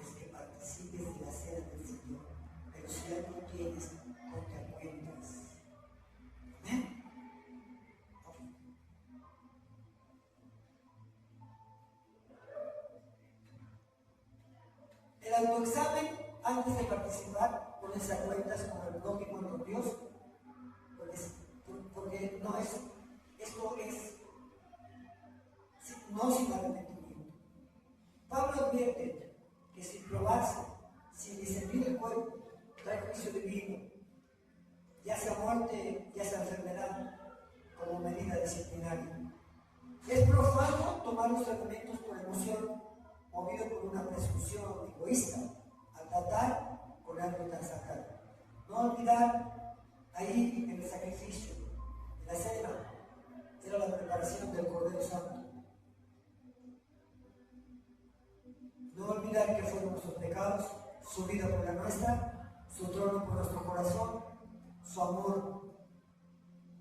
es que participes de la cena del Señor. Pero si algo tienes, no te cuentas. ¿Amén? Okay. El autoexamen antes de participar, ponerse a cuentas con el prójimo y con Dios, porque no es, esto es no sin arrepentimiento. Pablo advierte que sin probarse, sin discernir el cuerpo, trae juicio divino, ya sea muerte, ya sea enfermedad, como medida disciplinaria. Es profano tomar los argumentos por emoción, movido por una presunción egoísta, al tratar con algo tan sagrado. No olvidar ahí en el sacrificio, en la cena, era la preparación del Cordero Santo. No olvidar que fueron nuestros pecados, su vida por la nuestra, su trono por nuestro corazón, su amor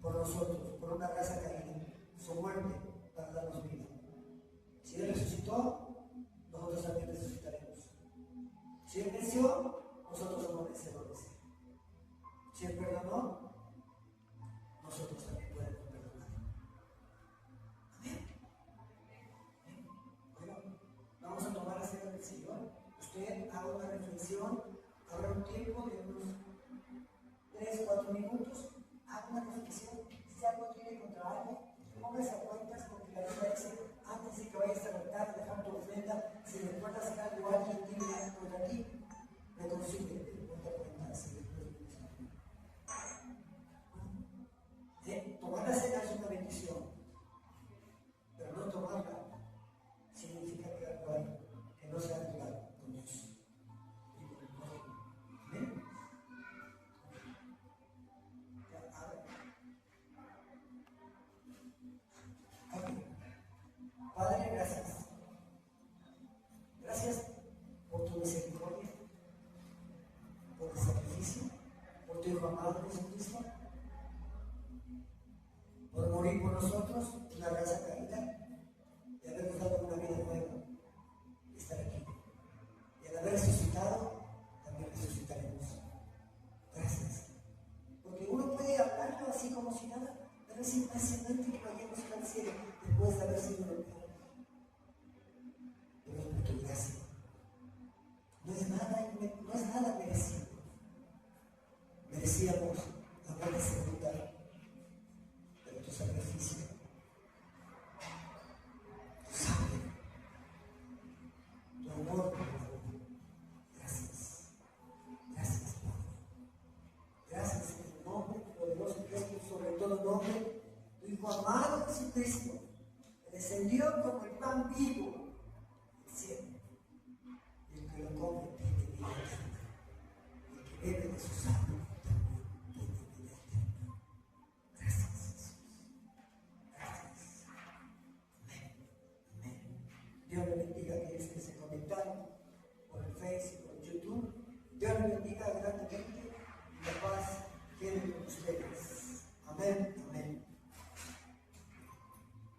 por nosotros, por una raza caída, su muerte para darnos vida. Si Él resucitó, nosotros también resucitaremos. Si Él venció, nosotros somos vencedores. Si Él perdonó, nosotros también podemos perdonar. Amén. Bueno, vamos a tomar la cena del Señor. Usted haga una reflexión, habrá un tiempo de unos 3-4 minutos, haga una reflexión. Si algo tiene contra alguien, póngase a cuentas, porque la Biblia dice, antes de que vayas a altar, dejar tu ofrenda, si recuerdas que algo alguien tiene algo contra ti, reconcíliate, ponte a cuentas y después tomar la cena es una bendición, pero no tomarla significa que algo hay que no se ha arreglado con Dios y con el prójimo. ¿Amén? Padre, gracias. Gracias por tu misericordia, por el sacrificio, por tu Hijo amado Jesucristo, por morir por nosotros, una raza caída, y habernos dado una vida nueva, y estar aquí. Y al haber resucitado, también resucitaremos. Gracias. Porque uno puede hablarlo así como si nada, pero es impresionante que vayamos al cielo después de haber sido golpeados. Pero es por tu gracia. No es nada merecido. Merecíamos la muerte sepultada, pero tu sacrificio, tu sangre, tu amor por la vida. Gracias. Gracias, Padre. Gracias en el nombre poderoso que es sobre todo nombre, tu Hijo amado Jesucristo, que descendió como el pan vivo del cielo. Y el que lo come tiene vida eterna. Y el que bebe de su sangre también tiene vida eterna. Gracias, Jesús. Gracias. Amén. Amén. Dios le bendiga a quienes que se conectaron por el Facebook, por el YouTube. Dios le bendiga grandemente y la paz quede con ustedes.